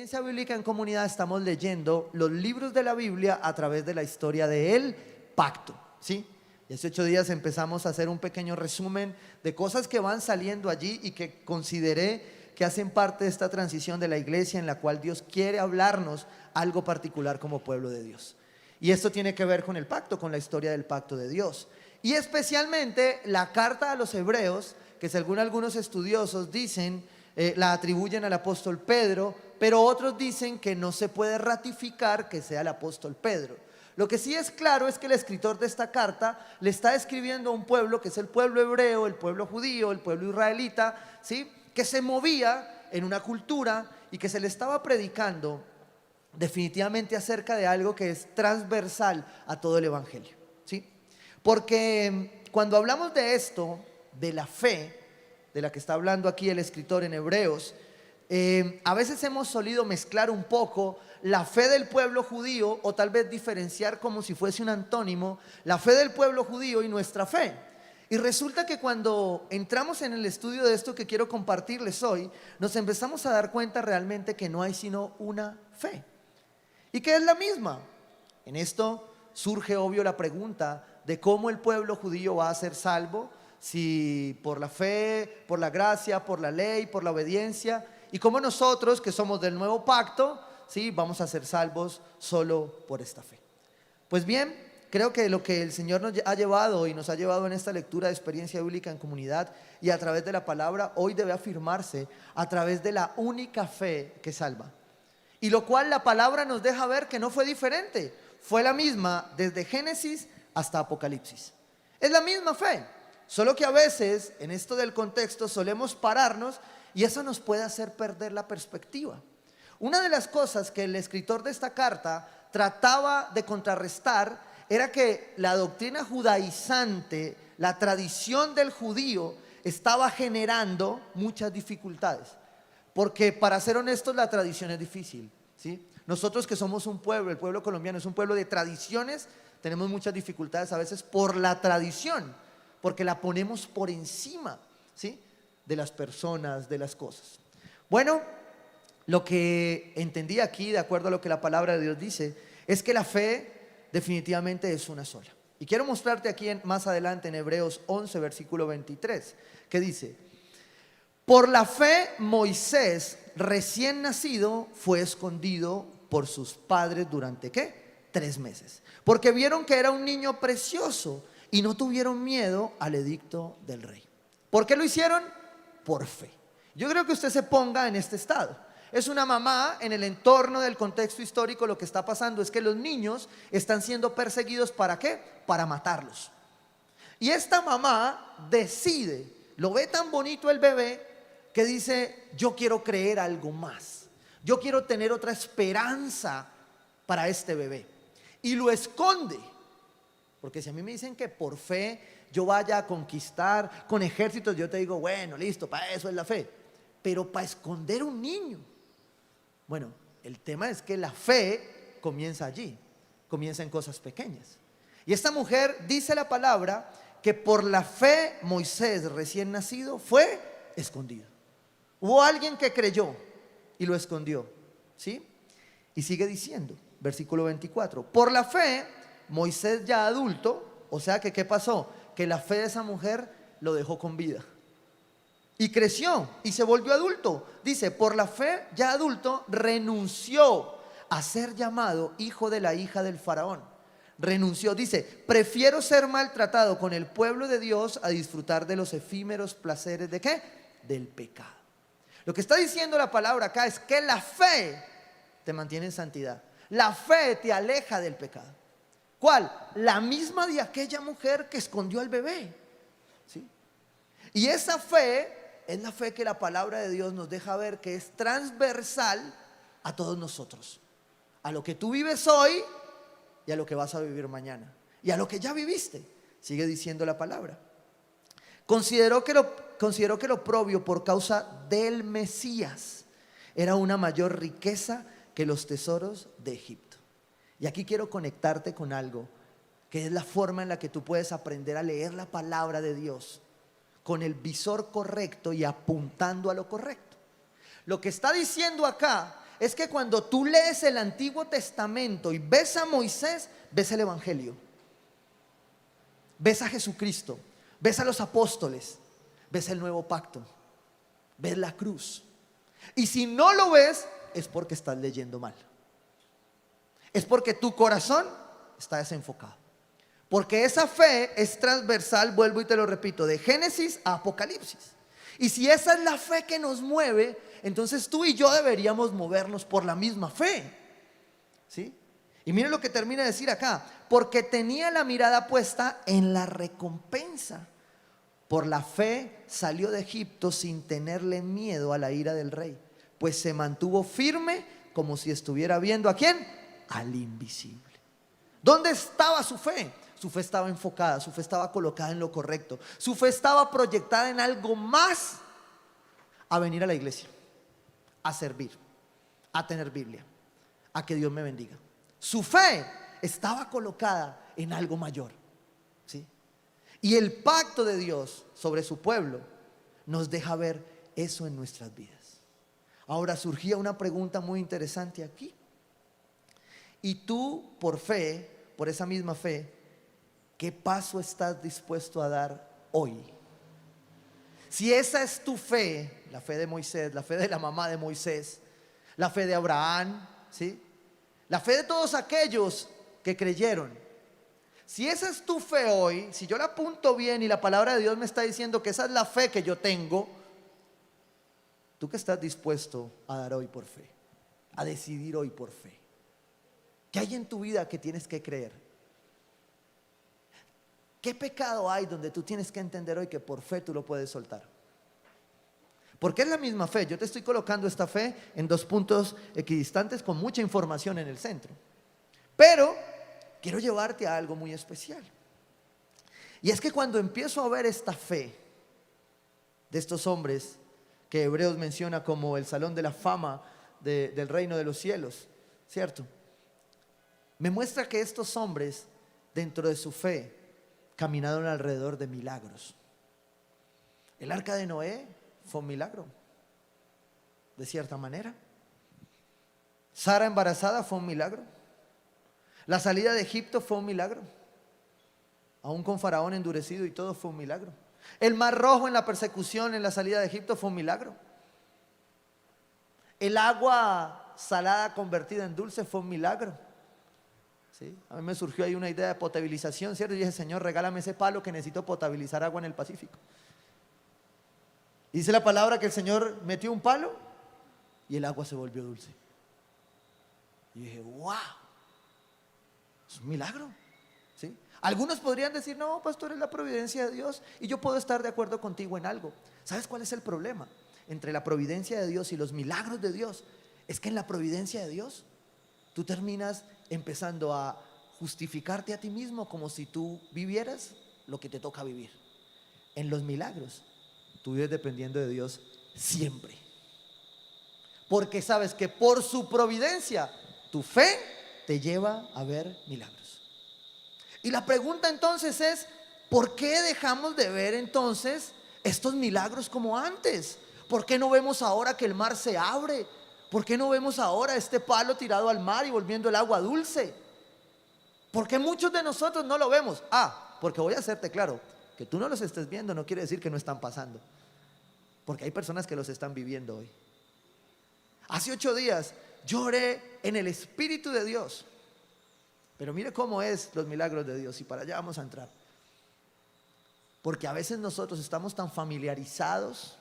Experiencia Bíblica en Comunidad estamos leyendo los libros de la Biblia a través de la historia del pacto, ¿sí? Y hace 8 días empezamos a hacer un pequeño resumen de cosas que van saliendo allí y que consideré que hacen parte de esta transición de la iglesia en la cual Dios quiere hablarnos algo particular como pueblo de Dios. Y esto tiene que ver con el pacto, con la historia del pacto de Dios. Y especialmente la carta a los hebreos, que según algunos estudiosos dicen, la atribuyen al apóstol Pedro, pero otros dicen que no se puede ratificar que sea el apóstol Pedro. Lo que sí es claro es que el escritor de esta carta le está escribiendo a un pueblo que es el pueblo hebreo, el pueblo judío, el pueblo israelita, ¿sí? Que se movía en una cultura y que se le estaba predicando definitivamente acerca de algo que es transversal a todo el evangelio, ¿sí? Porque cuando hablamos de esto, de la fe, de la que está hablando aquí el escritor en Hebreos, a veces hemos solido mezclar un poco la fe del pueblo judío, o tal vez diferenciar como si fuese un antónimo, la fe del pueblo judío y nuestra fe. Y resulta que cuando entramos en el estudio de esto que quiero compartirles hoy, nos empezamos a dar cuenta realmente que no hay sino una fe, y que es la misma. En esto surge obvio la pregunta de cómo el pueblo judío va a ser salvo, si por la fe, por la gracia, por la ley, por la obediencia, y cómo nosotros que somos del nuevo pacto, ¿sí?, vamos a ser salvos solo por esta fe. Pues bien, creo que lo que el Señor nos ha llevado y nos ha llevado en esta lectura de Experiencia Bíblica en Comunidad y a través de la palabra, hoy debe afirmarse a través de la única fe que salva. Y lo cual la palabra nos deja ver que no fue diferente, fue la misma desde Génesis hasta Apocalipsis. Es la misma fe, solo que a veces en esto del contexto solemos pararnos y eso nos puede hacer perder la perspectiva. Una de las cosas que el escritor de esta carta trataba de contrarrestar era que la doctrina judaizante, la tradición del judío, estaba generando muchas dificultades. Porque para ser honestos, la tradición es difícil, ¿sí? Nosotros que somos un pueblo, el pueblo colombiano es un pueblo de tradiciones, tenemos muchas dificultades a veces por la tradición, porque la ponemos por encima, ¿sí?, de las personas, de las cosas. Bueno, lo que entendí aquí, de acuerdo a lo que la palabra de Dios dice, es que la fe definitivamente es una sola. Y quiero mostrarte aquí más adelante en Hebreos 11, versículo 23, que dice: por la fe Moisés, recién nacido, fue escondido por sus padres durante ¿qué? 3 meses. Porque vieron que era un niño precioso y no tuvieron miedo al edicto del rey. ¿Por qué lo hicieron? Por fe. Yo creo que usted se ponga en este estado. Es una mamá en el entorno del contexto histórico. Lo que está pasando es que los niños están siendo perseguidos. ¿Para qué? Para matarlos. Y esta mamá decide, lo ve tan bonito el bebé, que dice: yo quiero creer algo más, yo quiero tener otra esperanza para este bebé, y lo esconde. Porque si a mí me dicen que por fe yo vaya a conquistar con ejércitos, yo te digo, bueno, listo, para eso es la fe. Pero para esconder un niño, bueno, el tema es que la fe comienza allí, comienza en cosas pequeñas. Y esta mujer dice la palabra que por la fe Moisés recién nacido fue escondido. Hubo alguien que creyó y lo escondió, ¿sí? Y sigue diciendo, versículo 24: por la fe Moisés ya adulto, o sea que ¿qué pasó? Que la fe de esa mujer lo dejó con vida y creció y se volvió adulto. Dice: por la fe ya adulto renunció a ser llamado hijo de la hija del faraón. Renunció, dice: prefiero ser maltratado con el pueblo de Dios a disfrutar de los efímeros placeres ¿de qué? Del pecado. Lo que está diciendo la palabra acá es que la fe te mantiene en santidad. La fe te aleja del pecado. ¿Cuál? La misma de aquella mujer que escondió al bebé, ¿sí? Y esa fe es la fe que la palabra de Dios nos deja ver que es transversal a todos nosotros. A lo que tú vives hoy y a lo que vas a vivir mañana. Y a lo que ya viviste, sigue diciendo la palabra. Consideró que lo oprobio por causa del Mesías era una mayor riqueza que los tesoros de Egipto. Y aquí quiero conectarte con algo, que es la forma en la que tú puedes aprender a leer la palabra de Dios con el visor correcto y apuntando a lo correcto. Lo que está diciendo acá es que cuando tú lees el Antiguo Testamento y ves a Moisés, ves el Evangelio, ves a Jesucristo, ves a los apóstoles, ves el nuevo pacto, ves la cruz. Y si no lo ves, es porque estás leyendo mal. Es porque tu corazón está desenfocado. Porque esa fe es transversal, vuelvo y te lo repito, de Génesis a Apocalipsis. Y si esa es la fe que nos mueve, entonces tú y yo deberíamos movernos por la misma fe. ¿Sí? Y miren lo que termina de decir acá: porque tenía la mirada puesta en la recompensa. Por la fe salió de Egipto sin tenerle miedo a la ira del rey, pues se mantuvo firme como si estuviera viendo ¿a quién? Al invisible. ¿Dónde estaba su fe? Su fe estaba enfocada, su fe estaba colocada en lo correcto, su fe estaba proyectada en algo más a venir a la iglesia, a servir, a tener Biblia, a que Dios me bendiga. Su fe estaba colocada en algo mayor, ¿sí? Y el pacto de Dios sobre su pueblo nos deja ver eso en nuestras vidas. Ahora surgía una pregunta muy interesante aquí. Y tú, por fe, por esa misma fe, ¿qué paso estás dispuesto a dar hoy? Si esa es tu fe, la fe de Moisés, la fe de la mamá de Moisés, la fe de Abraham, ¿sí? La fe de todos aquellos que creyeron. Si esa es tu fe hoy, si yo la apunto bien y la palabra de Dios me está diciendo que esa es la fe que yo tengo, ¿tú qué estás dispuesto a dar hoy por fe? A decidir hoy por fe. ¿Qué hay en tu vida que tienes que creer? ¿Qué pecado hay donde tú tienes que entender hoy que por fe tú lo puedes soltar? Porque es la misma fe. Yo te estoy colocando esta fe en dos puntos equidistantes con mucha información en el centro. Pero quiero llevarte a algo muy especial. Y es que cuando empiezo a ver esta fe de estos hombres que Hebreos menciona como el salón de la fama del reino de los cielos, ¿cierto? Me muestra que estos hombres, dentro de su fe, caminaron alrededor de milagros. El arca de Noé fue un milagro, de cierta manera. Sara embarazada fue un milagro. La salida de Egipto fue un milagro. Aún con Faraón endurecido y todo fue un milagro. El mar rojo en la persecución en la salida de Egipto fue un milagro. El agua salada convertida en dulce fue un milagro. ¿Sí? A mí me surgió ahí una idea de potabilización, ¿cierto? Y dije: Señor, regálame ese palo que necesito potabilizar agua en el Pacífico. Y dice la palabra que el Señor metió un palo y el agua se volvió dulce. Y dije: wow, es un milagro, ¿sí? Algunos podrían decir: no, pastor, es la providencia de Dios. Y yo puedo estar de acuerdo contigo en algo. ¿Sabes cuál es el problema entre la providencia de Dios y los milagros de Dios? Es que en la providencia de Dios tú terminas empezando a justificarte a ti mismo como si tú vivieras lo que te toca vivir. En los milagros tú vives dependiendo de Dios siempre, porque sabes que por su providencia tu fe te lleva a ver milagros. Y la pregunta entonces es: ¿por qué dejamos de ver entonces estos milagros como antes? ¿Por qué no vemos ahora que el mar se abre? ¿Por qué no vemos ahora este palo tirado al mar y volviendo el agua dulce? ¿Por qué muchos de nosotros no lo vemos? Porque voy a hacerte claro, que tú no los estés viendo no quiere decir que no están pasando, porque hay personas que los están viviendo hoy. Hace 8 días yo oré en el Espíritu de Dios, pero mire cómo es los milagros de Dios, y para allá vamos a entrar. Porque a veces nosotros estamos tan familiarizados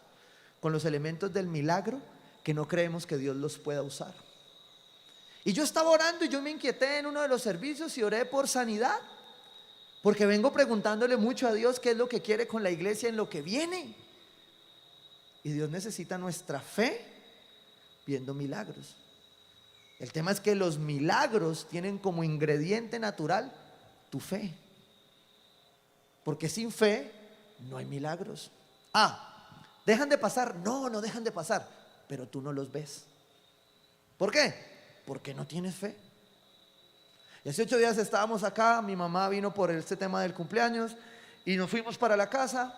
con los elementos del milagro que no creemos que Dios los pueda usar. Y yo estaba orando y yo me inquieté en uno de los servicios y oré por sanidad, porque vengo preguntándole mucho a Dios qué es lo que quiere con la iglesia en lo que viene. Y Dios necesita nuestra fe viendo milagros. El tema es que los milagros tienen como ingrediente natural tu fe, porque sin fe no hay milagros. ¿Dejan de pasar? No, no dejan de pasar, pero tú no los ves. ¿Por qué? Porque no tienes fe. Y hace 8 días estábamos acá, mi mamá vino por este tema del cumpleaños y nos fuimos para la casa.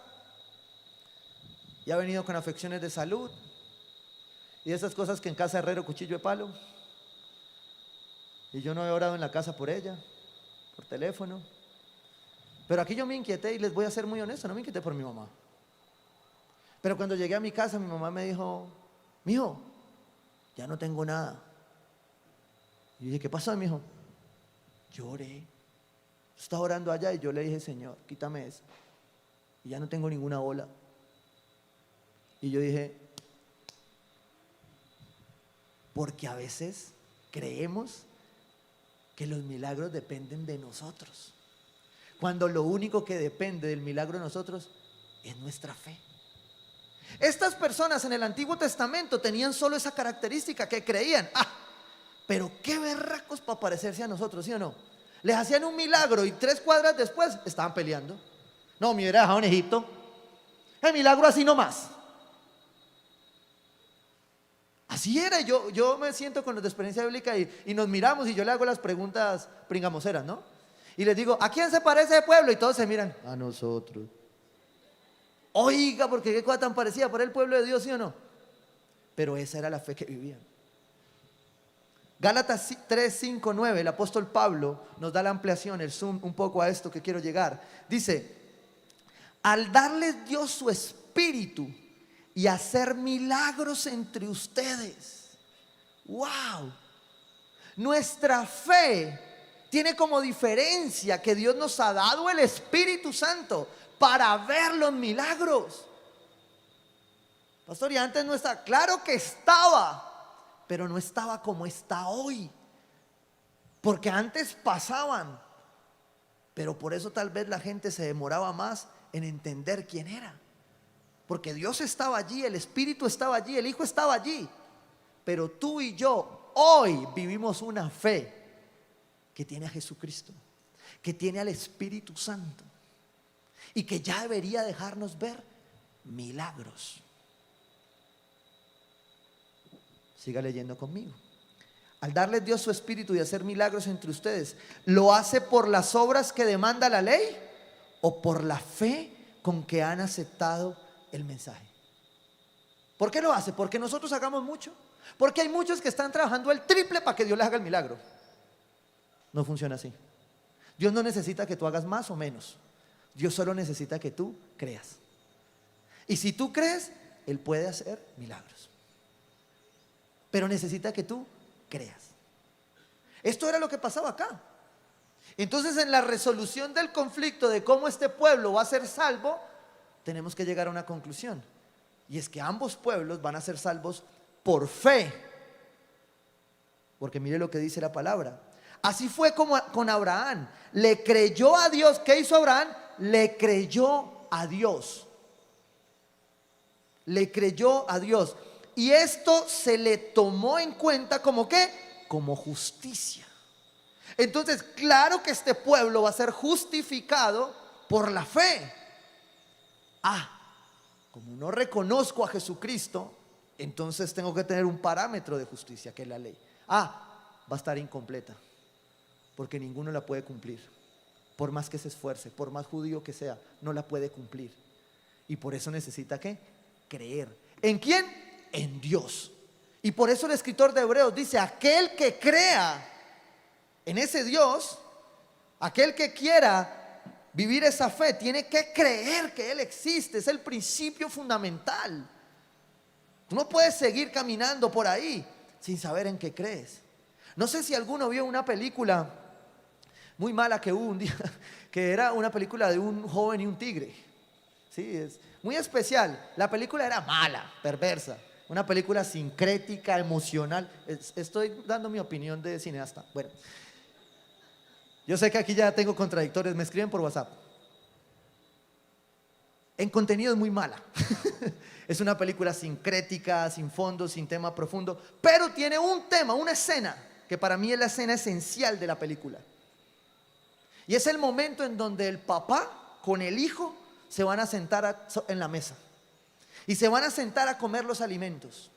Y ha venido con afecciones de salud. Y esas cosas que en casa herrero cuchillo de palo. Y yo no he orado en la casa por ella, por teléfono. Pero aquí yo me inquieté y les voy a ser muy honesto, no me inquieté por mi mamá. Pero cuando llegué a mi casa, mi mamá me dijo, mijo, ya no tengo nada. Y yo dije, ¿qué pasó, mijo? Lloré. Yo estaba orando allá y yo le dije, Señor, quítame eso. Y ya no tengo ninguna ola. Y yo dije, porque a veces creemos que los milagros dependen de nosotros, cuando lo único que depende del milagro de nosotros es nuestra fe. Estas personas en el Antiguo Testamento tenían solo esa característica, que creían, pero qué berracos para parecerse a nosotros, ¿sí o no? Les hacían un milagro y 3 cuadras después estaban peleando. No, me hubiera dejado en Egipto. El milagro así nomás. Así era. Yo me siento con los de experiencia bíblica y nos miramos y yo le hago las preguntas pringamoseras, ¿no? Y les digo, ¿a quién se parece el pueblo? Y todos se miran, a nosotros. Oiga, porque qué cosa tan parecida para el pueblo de Dios, ¿sí o no? Pero esa era la fe que vivían. Gálatas 3, 5, 9, el apóstol Pablo nos da la ampliación, el zoom un poco a esto que quiero llegar. Dice, al darles Dios su espíritu y hacer milagros entre ustedes. ¡Wow! Nuestra fe tiene como diferencia que Dios nos ha dado el Espíritu Santo para ver los milagros. Pastor, y antes no estaba, claro que estaba, pero no estaba como está hoy, porque antes pasaban, pero por eso tal vez la gente se demoraba más en entender quién era, porque Dios estaba allí, el Espíritu estaba allí, el Hijo estaba allí, pero tú y yo hoy vivimos una fe que tiene a Jesucristo, que tiene al Espíritu Santo y que ya debería dejarnos ver milagros. Siga leyendo conmigo. Al darles Dios su espíritu y hacer milagros entre ustedes, ¿lo hace por las obras que demanda la ley o por la fe con que han aceptado el mensaje? ¿Por qué lo hace? ¿Porque nosotros hagamos mucho? Porque hay muchos que están trabajando el triple para que Dios les haga el milagro. No funciona así. Dios no necesita que tú hagas más o menos. Dios solo necesita que tú creas. Y si tú crees, Él puede hacer milagros. Pero necesita que tú creas. Esto era lo que pasaba acá. Entonces, en la resolución del conflicto de cómo este pueblo va a ser salvo, tenemos que llegar a una conclusión. Y es que ambos pueblos van a ser salvos por fe. Porque mire lo que dice la palabra. Así fue como con Abraham. Le creyó a Dios. ¿Qué hizo Abraham? Le creyó a Dios. Le creyó a Dios. Y esto se le tomó en cuenta como ¿qué? Como justicia. Entonces, claro que este pueblo va a ser justificado por la fe. Como no reconozco a Jesucristo, entonces tengo que tener un parámetro de justicia, que es la ley. Va a estar incompleta, porque ninguno la puede cumplir. Por más que se esfuerce, por más judío que sea, no la puede cumplir. Y por eso necesita ¿qué? Creer. ¿En quién? En Dios. Y por eso el escritor de Hebreos dice, aquel que crea en ese Dios, aquel que quiera vivir esa fe, tiene que creer que Él existe. Es el principio fundamental. Tú no puedes seguir caminando por ahí sin saber en qué crees. No sé si alguno vio una película muy mala que hubo un día, que era una película de un joven y un tigre. Sí, es muy especial. La película era mala, perversa. Una película sincrética, emocional. Estoy dando mi opinión de cineasta. Bueno, yo sé que aquí ya tengo contradictores, me escriben por WhatsApp. En contenido es muy mala. Es una película sincrética, sin fondo, sin tema profundo, pero tiene un tema, una escena, que para mí es la escena esencial de la película. Y es el momento en donde el papá con el hijo se van a sentar en la mesa. Y se van a sentar a comer los alimentos.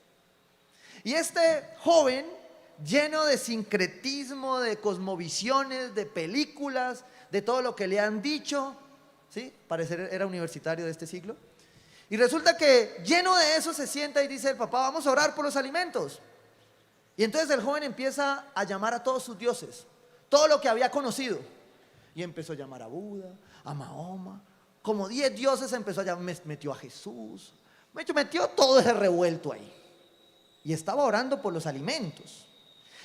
Y este joven, lleno de sincretismo, de cosmovisiones, de películas, de todo lo que le han dicho, ¿sí? Parecer era universitario de este siglo. Y resulta que lleno de eso se sienta y dice el papá, vamos a orar por los alimentos. Y entonces el joven empieza a llamar a todos sus dioses, todo lo que había conocido. Y empezó a llamar a Buda, a Mahoma, como 10 dioses empezó a llamar, metió a Jesús, metió todo ese revuelto ahí. Y estaba orando por los alimentos.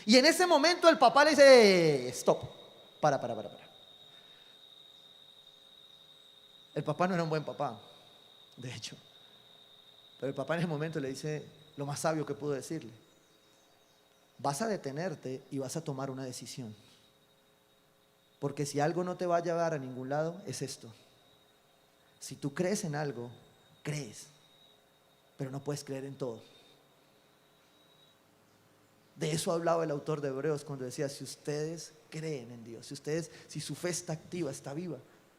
Y en ese momento el papá le dice, stop, para. El papá no era un buen papá, de hecho. Pero el papá en ese momento le dice lo más sabio que pudo decirle. Vas a detenerte y vas a tomar una decisión. Porque si algo no te va a llevar a ningún lado, es esto. Si tú crees en algo, crees. Pero no puedes creer en todo. De eso hablaba el autor de Hebreos cuando decía, si ustedes creen en Dios, si su fe está activa, está viva,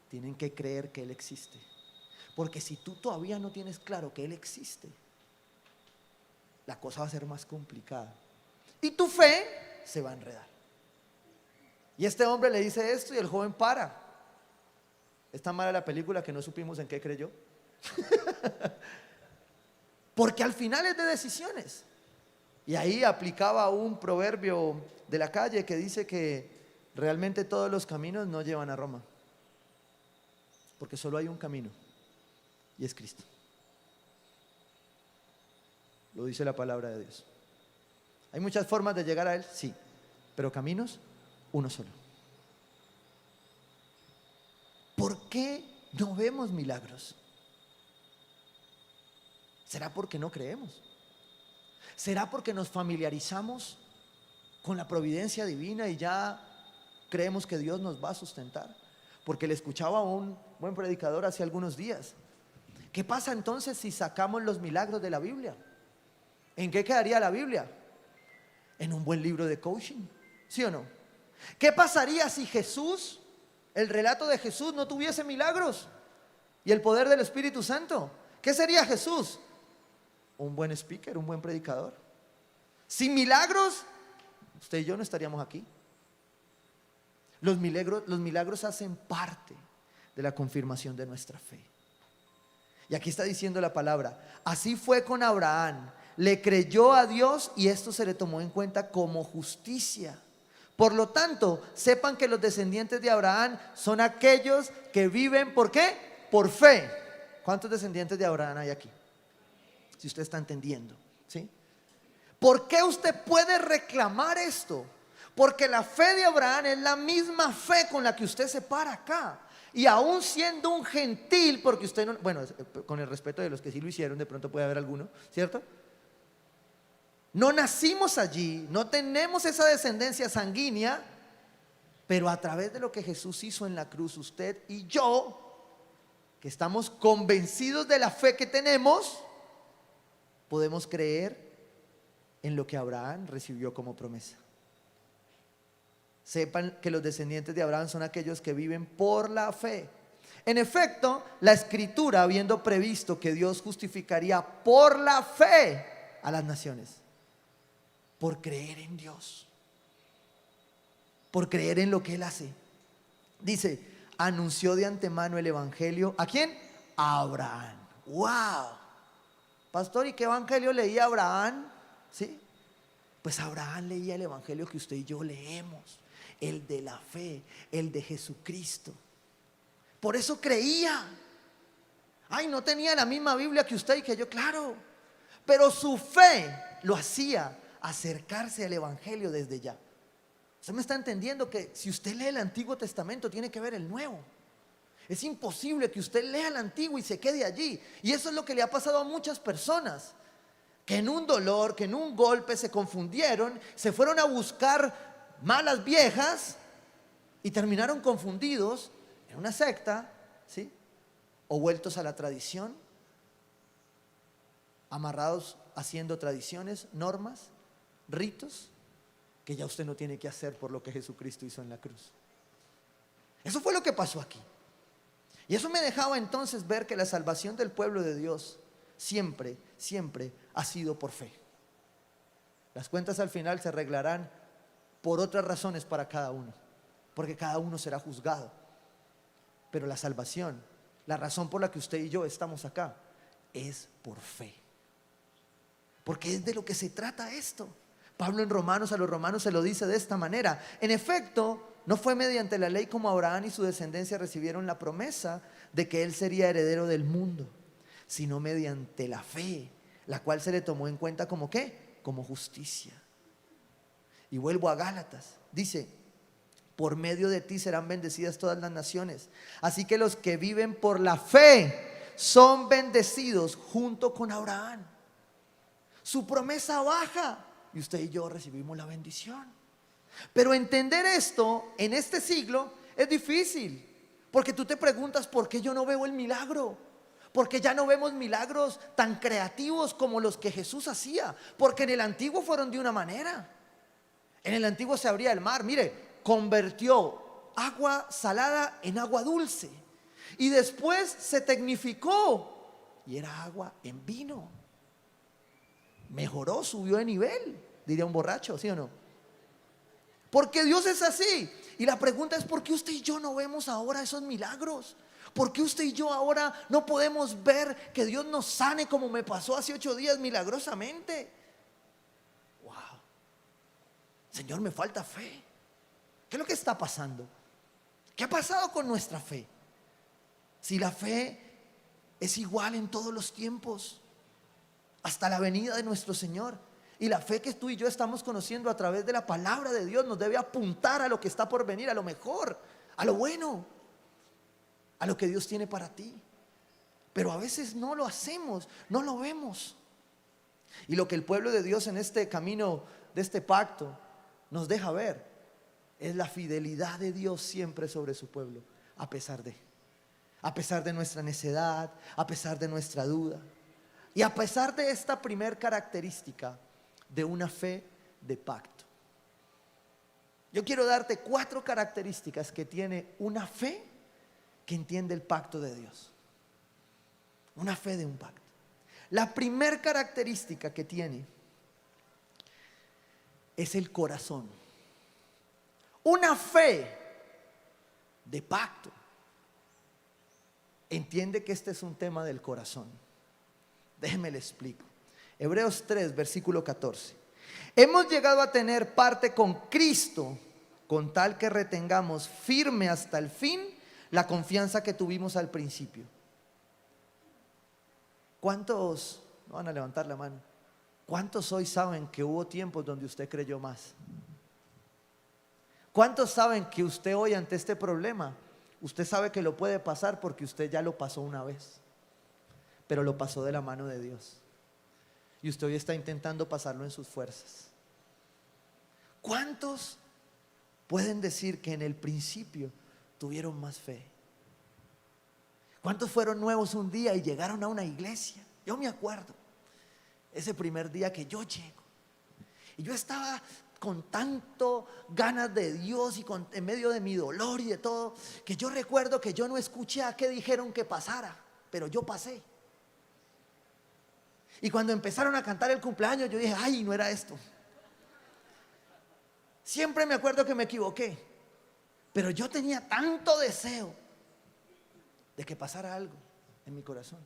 tienen que creer que Él existe. Porque si tú todavía no tienes claro que Él existe, la cosa va a ser más complicada. Y tu fe se va a enredar. Y este hombre le dice esto y el joven para. Es tan mala la película que no supimos en qué creyó. Porque al final es de decisiones. Y ahí aplicaba un proverbio de la calle que dice que realmente todos los caminos no llevan a Roma. Porque solo hay un camino y es Cristo. Lo dice la palabra de Dios. ¿Hay muchas formas de llegar a Él? Sí, pero caminos, uno solo. ¿Por qué no vemos milagros? ¿Será porque no creemos? ¿Será porque nos familiarizamos con la providencia divina y ya creemos que Dios nos va a sustentar? Porque le escuchaba a un buen predicador hace algunos días. ¿Qué pasa entonces si sacamos los milagros de la Biblia? ¿En qué quedaría la Biblia? En un buen libro de coaching, ¿sí o no? ¿Qué pasaría si Jesús, el relato de Jesús, no tuviese milagros y el poder del Espíritu Santo? ¿Qué sería Jesús? Un buen speaker, un buen predicador. Sin milagros, usted y yo no estaríamos aquí. Los milagros hacen parte de la confirmación de nuestra fe. Y aquí está diciendo la palabra, así fue con Abraham, le creyó a Dios y esto se le tomó en cuenta como justicia. Por lo tanto, sepan que los descendientes de Abraham son aquellos que viven, ¿por qué? Por fe. ¿Cuántos descendientes de Abraham hay aquí? Si usted está entendiendo, ¿sí? ¿Por qué usted puede reclamar esto? Porque la fe de Abraham es la misma fe con la que usted se para acá. Y aún siendo un gentil, porque usted no, bueno, con el respeto de los que sí lo hicieron, de pronto puede haber alguno, ¿cierto? No nacimos allí, no tenemos esa descendencia sanguínea, pero a través de lo que Jesús hizo en la cruz, usted y yo, que estamos convencidos de la fe que tenemos, podemos creer en lo que Abraham recibió como promesa. Sepan que los descendientes de Abraham son aquellos que viven por la fe. En efecto, la Escritura, habiendo previsto que Dios justificaría por la fe a las naciones, por creer en Dios, por creer en lo que Él hace, dice, anunció de antemano el Evangelio. ¿A quién? A Abraham. ¡Wow! Pastor, ¿y qué evangelio leía Abraham? ¿Sí? Pues Abraham leía el evangelio que usted y yo leemos, el de la fe, el de Jesucristo. Por eso creía. Ay, no tenía la misma Biblia que usted y que yo, claro, pero su fe lo hacía acercarse al evangelio desde ya. Usted me está entendiendo que si usted lee el Antiguo Testamento tiene que ver el Nuevo. Es imposible que usted lea el Antiguo y se quede allí. Y eso es lo que le ha pasado a muchas personas, que en un dolor, que en un golpe se confundieron, se fueron a buscar malas viejas y terminaron confundidos en una secta, ¿sí? O vueltos a la tradición, amarrados haciendo tradiciones, normas, ritos, que ya usted no tiene que hacer por lo que Jesucristo hizo en la cruz. Eso fue lo que pasó aquí. Y eso me dejaba entonces ver que la salvación del pueblo de Dios siempre, siempre ha sido por fe. Las cuentas al final se arreglarán por otras razones para cada uno, porque cada uno será juzgado. Pero la salvación, la razón por la que usted y yo estamos acá, es por fe. Porque es de lo que se trata esto. Pablo en Romanos, a los romanos se lo dice de esta manera: en efecto, no fue mediante la ley como Abraham y su descendencia recibieron la promesa de que él sería heredero del mundo, sino mediante la fe, la cual se le tomó en cuenta como ¿qué? Como justicia. Y vuelvo a Gálatas, dice: por medio de ti serán bendecidas todas las naciones. Así que los que viven por la fe son bendecidos junto con Abraham. Su promesa baja y usted y yo recibimos la bendición. Pero entender esto en este siglo es difícil, porque tú te preguntas: ¿por qué yo no veo el milagro? Porque ya no vemos milagros tan creativos como los que Jesús hacía. Porque en el antiguo fueron de una manera. En el antiguo se abría el mar, mire, convirtió agua salada en agua dulce. Y después se tecnificó y era agua en vino. Mejoró, subió de nivel, diría un borracho, ¿sí o no? Porque Dios es así. Y la pregunta es: ¿por qué usted y yo no vemos ahora esos milagros? ¿Por qué usted y yo ahora no podemos ver que Dios nos sane como me pasó hace 8 días milagrosamente? Wow. Señor, me falta fe. ¿Qué es lo que está pasando? ¿Qué ha pasado con nuestra fe? Si la fe es igual en todos los tiempos, hasta la venida de nuestro Señor. Y la fe que tú y yo estamos conociendo a través de la palabra de Dios nos debe apuntar a lo que está por venir, a lo mejor, a lo bueno, a lo que Dios tiene para ti. Pero a veces no lo hacemos, no lo vemos. Y lo que el pueblo de Dios en este camino de este pacto nos deja ver es la fidelidad de Dios siempre sobre su pueblo, a pesar de nuestra necedad, a pesar de nuestra duda, y a pesar de esta primer característica de una fe de pacto. Yo quiero darte 4 características que tiene una fe que entiende el pacto de Dios. Una fe de un pacto. La primer característica que tiene es el corazón. Una fe de pacto entiende que este es un tema del corazón. Déjeme le explico. Hebreos 3, versículo 14. Hemos llegado a tener parte con Cristo, con tal que retengamos firme hasta el fin la confianza que tuvimos al principio. ¿Cuántos, no van a levantar la mano, cuántos hoy saben que hubo tiempos donde usted creyó más? ¿Cuántos saben que usted hoy ante este problema, usted sabe que lo puede pasar porque usted ya lo pasó una vez, pero lo pasó de la mano de Dios? Y usted hoy está intentando pasarlo en sus fuerzas. ¿Cuántos pueden decir que en el principio tuvieron más fe? ¿Cuántos fueron nuevos un día y llegaron a una iglesia? Yo me acuerdo ese primer día que yo llego y yo estaba con tanto ganas de Dios y en medio de mi dolor y de todo, que yo recuerdo que yo no escuché a qué dijeron que pasara, pero yo pasé. Y cuando empezaron a cantar el cumpleaños, yo dije: ay, no era esto. Siempre me acuerdo que me equivoqué, pero yo tenía tanto deseo de que pasara algo en mi corazón.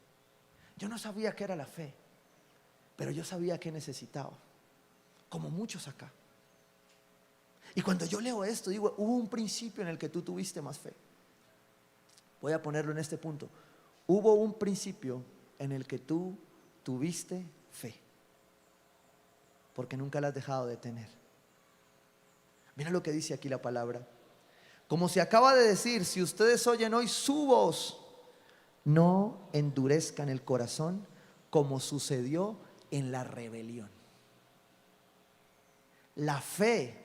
Yo no sabía qué era la fe, pero yo sabía que necesitaba, como muchos acá. Y cuando yo leo esto, digo: hubo un principio en el que tú tuviste más fe. Voy a ponerlo en este punto. Hubo un principio en el que tú tuviste fe, porque nunca la has dejado de tener. Mira lo que dice aquí la palabra. Como se acaba de decir: si ustedes oyen hoy su voz, no endurezcan el corazón como sucedió en la rebelión. La fe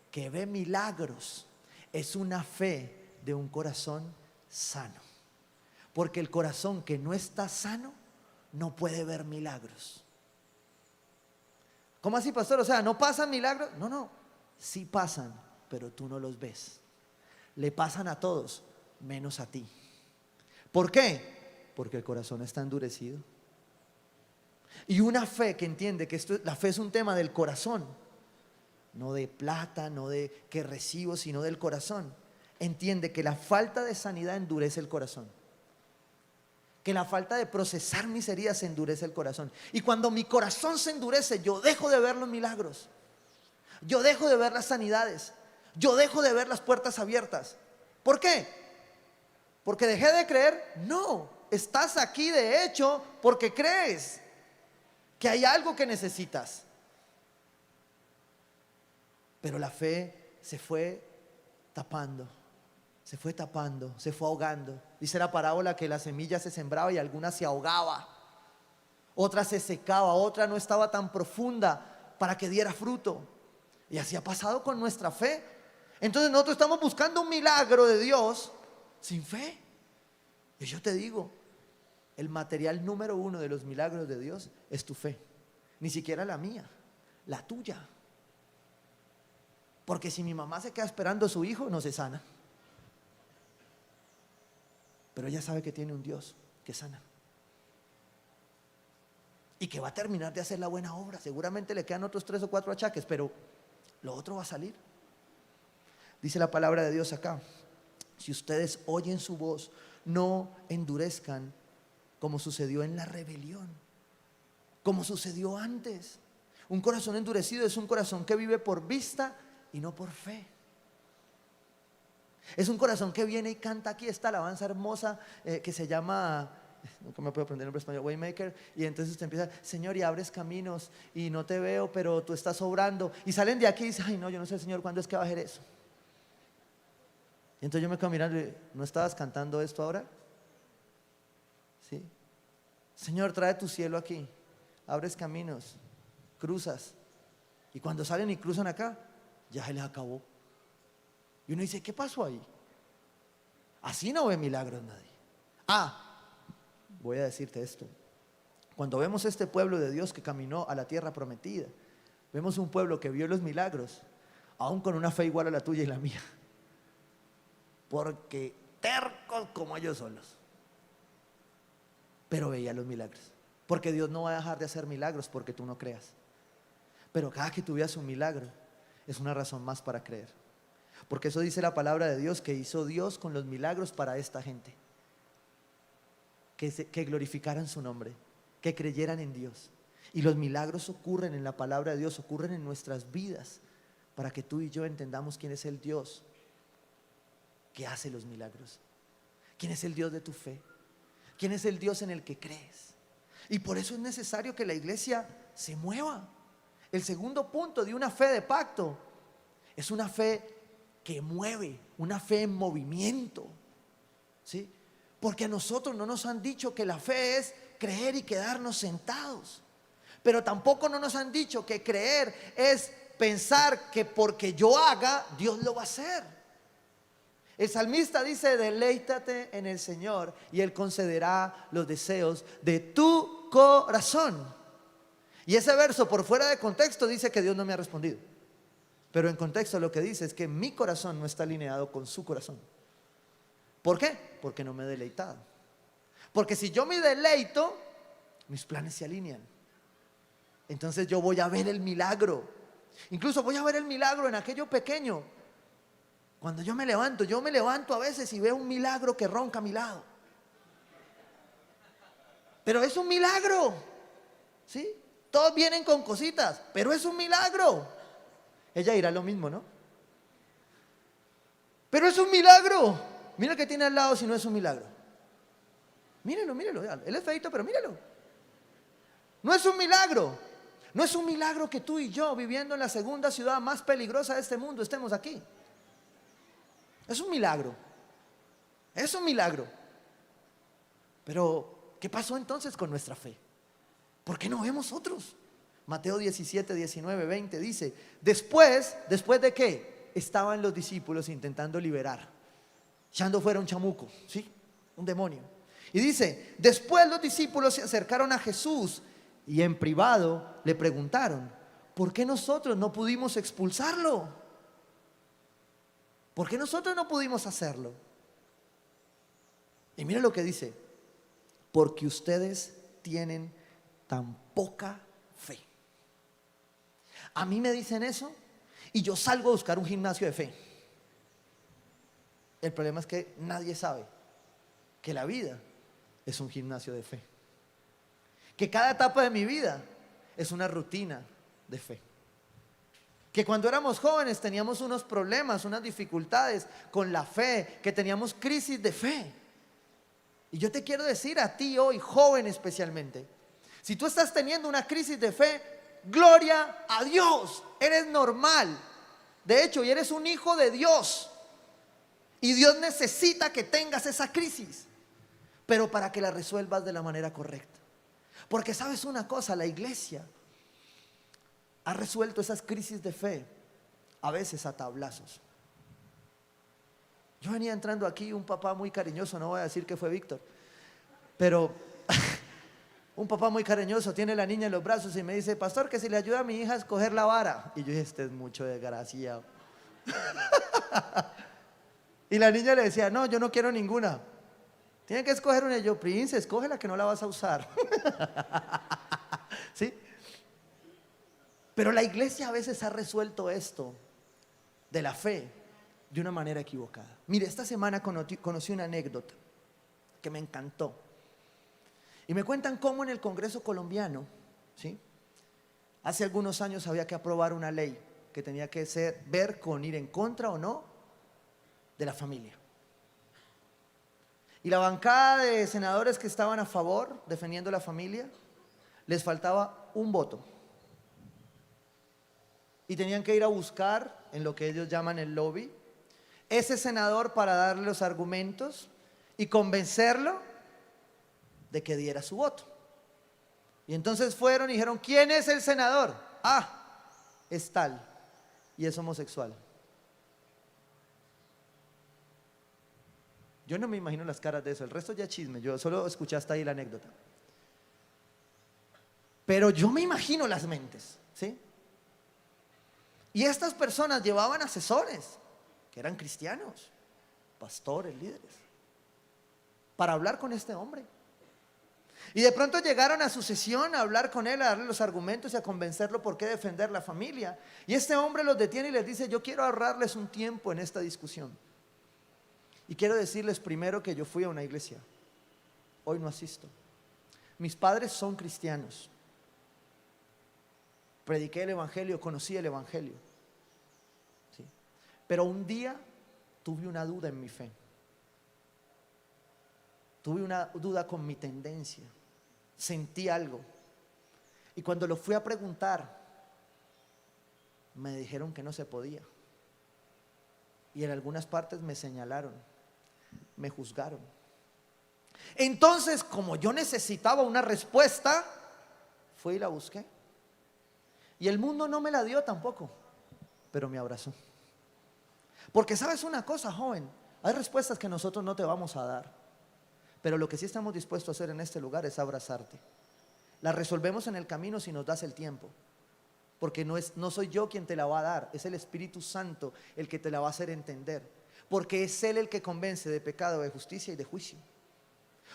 que ve milagros es una fe de un corazón sano, porque el corazón que no está sano no puede ver milagros. ¿Cómo así, pastor? O sea, ¿no pasan milagros? No, sí pasan, pero tú no los ves. Le pasan a todos, menos a ti. ¿Por qué? Porque el corazón está endurecido. Y una fe que entiende que la fe es un tema del corazón, no de plata, no de que recibo, sino del corazón, entiende que la falta de sanidad endurece el corazón. que la falta de procesar mis heridas endurece el corazón. Y cuando mi corazón se endurece, yo dejo de ver los milagros, yo dejo de ver las sanidades, yo dejo de ver las puertas abiertas. ¿Por qué? ¿Porque dejé de creer? No, estás aquí de hecho porque crees que hay algo que necesitas. Pero la fe se fue tapando, se fue tapando, se fue ahogando. Dice la parábola que la semilla se sembraba y alguna se ahogaba, otra se secaba, otra no estaba tan profunda para que diera fruto. Y así ha pasado con nuestra fe. Entonces nosotros estamos buscando un milagro de Dios sin fe. Y yo te digo, el material número uno de los milagros de Dios es tu fe. Ni siquiera la mía, la tuya. Porque si mi mamá se queda esperando a su hijo, no se sana. Pero ella sabe que tiene un Dios que sana. Y que va a terminar de hacer la buena obra. Seguramente le quedan otros 3 o 4 achaques, pero lo otro va a salir. Dice la palabra de Dios acá: si ustedes oyen su voz, no endurezcan como sucedió en la rebelión, como sucedió antes. Un corazón endurecido es un corazón que vive por vista y no por fe. Es un corazón que viene y canta aquí esta alabanza hermosa que se llama, ¿cómo me puedo aprender el nombre español? Waymaker. Y entonces usted empieza: Señor, y abres caminos y no te veo, pero tú estás obrando. Y salen de aquí y dicen: ay no, yo no sé, Señor, ¿cuándo es que va a hacer eso? Y entonces yo me quedo mirando y: ¿no estabas cantando esto ahora? ¿Sí? Señor, trae tu cielo aquí, abres caminos, cruzas. Y cuando salen y cruzan acá, ya se les acabó. Y uno dice: ¿qué pasó ahí? Así no ve milagros nadie. Voy a decirte esto. Cuando vemos este pueblo de Dios que caminó a la tierra prometida, vemos un pueblo que vio los milagros, aún con una fe igual a la tuya y la mía. Porque tercos como ellos solos. Pero veía los milagros. Porque Dios no va a dejar de hacer milagros porque tú no creas. Pero cada que tú veas un milagro, es una razón más para creer. Porque eso dice la palabra de Dios, que hizo Dios con los milagros para esta gente. Que glorificaran su nombre, que creyeran en Dios. Y los milagros ocurren en la palabra de Dios, ocurren en nuestras vidas, para que tú y yo entendamos quién es el Dios que hace los milagros. ¿Quién es el Dios de tu fe? ¿Quién es el Dios en el que crees? Y por eso es necesario que la iglesia se mueva. El segundo punto de una fe de pacto es una fe que mueve, una fe en movimiento, ¿sí? Porque a nosotros no nos han dicho que la fe es creer y quedarnos sentados, pero tampoco no nos han dicho que creer es pensar que porque yo haga, Dios lo va a hacer. El salmista dice: deleítate en el Señor y Él concederá los deseos de tu corazón. Y ese verso, por fuera de contexto, dice que Dios no me ha respondido. Pero en contexto lo que dice es que mi corazón no está alineado con su corazón. ¿Por qué? Porque no me he deleitado. Porque si yo me deleito, mis planes se alinean. Entonces yo voy a ver el milagro. Incluso voy a ver el milagro en aquello pequeño. Cuando yo me levanto a veces y veo un milagro que ronca a mi lado. Pero es un milagro, ¿sí? Todos vienen con cositas, pero es un milagro. Ella dirá lo mismo, ¿no? Pero es un milagro. Mira el que tiene al lado si no es un milagro. Mírelo, mírelo. Él es feito, pero míralo. No es un milagro. No es un milagro que tú y yo, viviendo en la segunda ciudad más peligrosa de este mundo, estemos aquí. Es un milagro. Es un milagro. Pero, ¿qué pasó entonces con nuestra fe? ¿Por qué no vemos otros? Mateo 17, 19, 20 dice: ¿después de qué? Estaban los discípulos intentando liberar, echando fuera un chamuco, ¿sí? Un demonio. Y dice: después los discípulos se acercaron a Jesús y en privado le preguntaron: ¿por qué nosotros no pudimos expulsarlo? ¿Por qué nosotros no pudimos hacerlo? Y mira lo que dice: porque ustedes tienen tan poca fe. A mí me dicen eso y yo salgo a buscar un gimnasio de fe. El problema es que nadie sabe que la vida es un gimnasio de fe. Que cada etapa de mi vida es una rutina de fe. Que cuando éramos jóvenes teníamos unos problemas, unas dificultades con la fe, que teníamos crisis de fe. Y yo te quiero decir a ti hoy, joven especialmente, si tú estás teniendo una crisis de fe, gloria a Dios, eres normal. De hecho, y eres un hijo de Dios. Y Dios necesita que tengas esa crisis, pero para que la resuelvas de la manera correcta. Porque sabes una cosa, la iglesia ha resuelto esas crisis de fe a veces a tablazos. Yo venía entrando aquí, un papá muy cariñoso, no voy a decir que fue Víctor, pero un papá muy cariñoso tiene la niña en los brazos y me dice: pastor, que si le ayuda a mi hija a escoger la vara. Y yo dije: este es mucho desgraciado. Y la niña le decía: no, yo no quiero ninguna, tiene que escoger una. Y yo: Prince, escoge la que no la vas a usar. ¿Sí? Pero la iglesia a veces ha resuelto esto de la fe de una manera equivocada. Mire, esta semana conocí una anécdota que me encantó. Y me cuentan cómo en el Congreso colombiano, ¿sí?, hace algunos años había que aprobar una ley que tenía que ver con ir en contra o no de la familia. Y la bancada de senadores que estaban a favor, defendiendo la familia, les faltaba un voto. Y tenían que ir a buscar, en lo que ellos llaman el lobby, ese senador para darle los argumentos y convencerlo de que diera su voto. Y entonces fueron y dijeron: ¿quién es el senador? Ah, es tal, y es homosexual. Yo no me imagino las caras de eso, el resto ya chisme, yo solo escuché hasta ahí la anécdota. Pero yo me imagino las mentes, ¿sí? Y estas personas llevaban asesores, que eran cristianos, pastores, líderes, para hablar con este hombre. Y de pronto llegaron a su sesión a hablar con él, a darle los argumentos y a convencerlo por qué defender la familia. Y este hombre los detiene y les dice: yo quiero ahorrarles un tiempo en esta discusión. Y quiero decirles primero que yo fui a una iglesia, hoy no asisto. Mis padres son cristianos. Prediqué el evangelio, conocí el evangelio, ¿sí? Pero un día tuve una duda en mi fe. Tuve una duda con mi tendencia. Sentí algo. Y cuando lo fui a preguntar, me dijeron que no se podía. Y en algunas partes me señalaron, me juzgaron. Entonces, como yo necesitaba una respuesta, fui y la busqué. Y el mundo no me la dio tampoco, pero me abrazó. Porque sabes una cosa, joven, hay respuestas que nosotros no te vamos a dar, pero lo que sí estamos dispuestos a hacer en este lugar es abrazarte. La resolvemos en el camino si nos das el tiempo, porque no soy yo quien te la va a dar, es el Espíritu Santo el que te la va a hacer entender, porque es Él el que convence de pecado, de justicia y de juicio.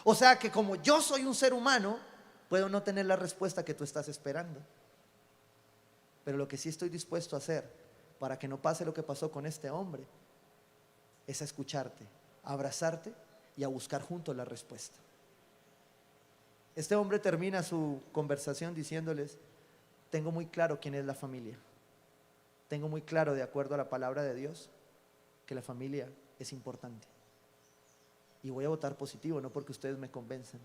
O sea que como yo soy un ser humano, puedo no tener la respuesta que tú estás esperando, pero lo que sí estoy dispuesto a hacer para que no pase lo que pasó con este hombre es a escucharte, a abrazarte y a buscar juntos la respuesta. Este hombre termina su conversación diciéndoles: tengo muy claro quién es la familia. Tengo muy claro, de acuerdo a la palabra de Dios, que la familia es importante. Y voy a votar positivo, no porque ustedes me convencen,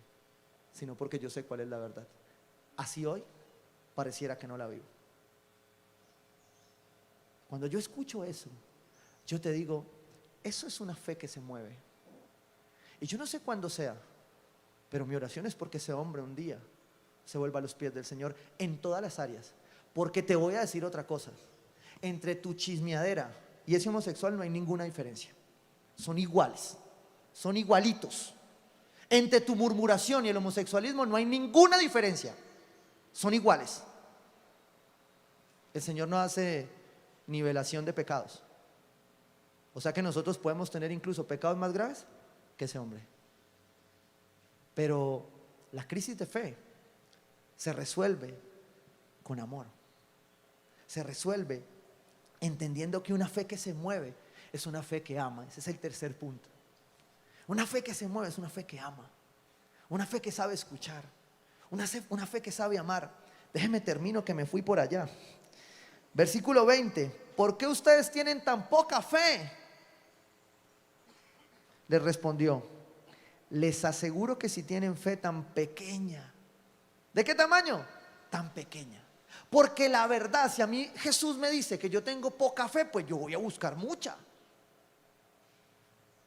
sino porque yo sé cuál es la verdad. Así hoy pareciera que no la vivo. Cuando yo escucho eso, yo te digo: eso es una fe que se mueve. Y yo no sé cuándo sea, pero mi oración es porque ese hombre un día se vuelva a los pies del Señor en todas las áreas. Porque te voy a decir otra cosa: entre tu chismeadera y ese homosexual no hay ninguna diferencia. Son iguales, son igualitos. Entre tu murmuración y el homosexualismo no hay ninguna diferencia. Son iguales. El Señor no hace nivelación de pecados. O sea que nosotros podemos tener incluso pecados más graves que ese hombre. Pero la crisis de fe se resuelve con amor. Se resuelve entendiendo que una fe que se mueve es una fe que ama. Ese es el tercer punto. Una fe que se mueve es una fe que ama. Una fe que sabe escuchar. Una fe que sabe amar. Déjeme termino que me fui por allá. Versículo 20. ¿Por qué ustedes tienen tan poca fe? Les respondió: les aseguro que si tienen fe tan pequeña. ¿De qué tamaño? Tan pequeña. Porque la verdad, si a mí Jesús me dice que yo tengo poca fe, pues yo voy a buscar mucha.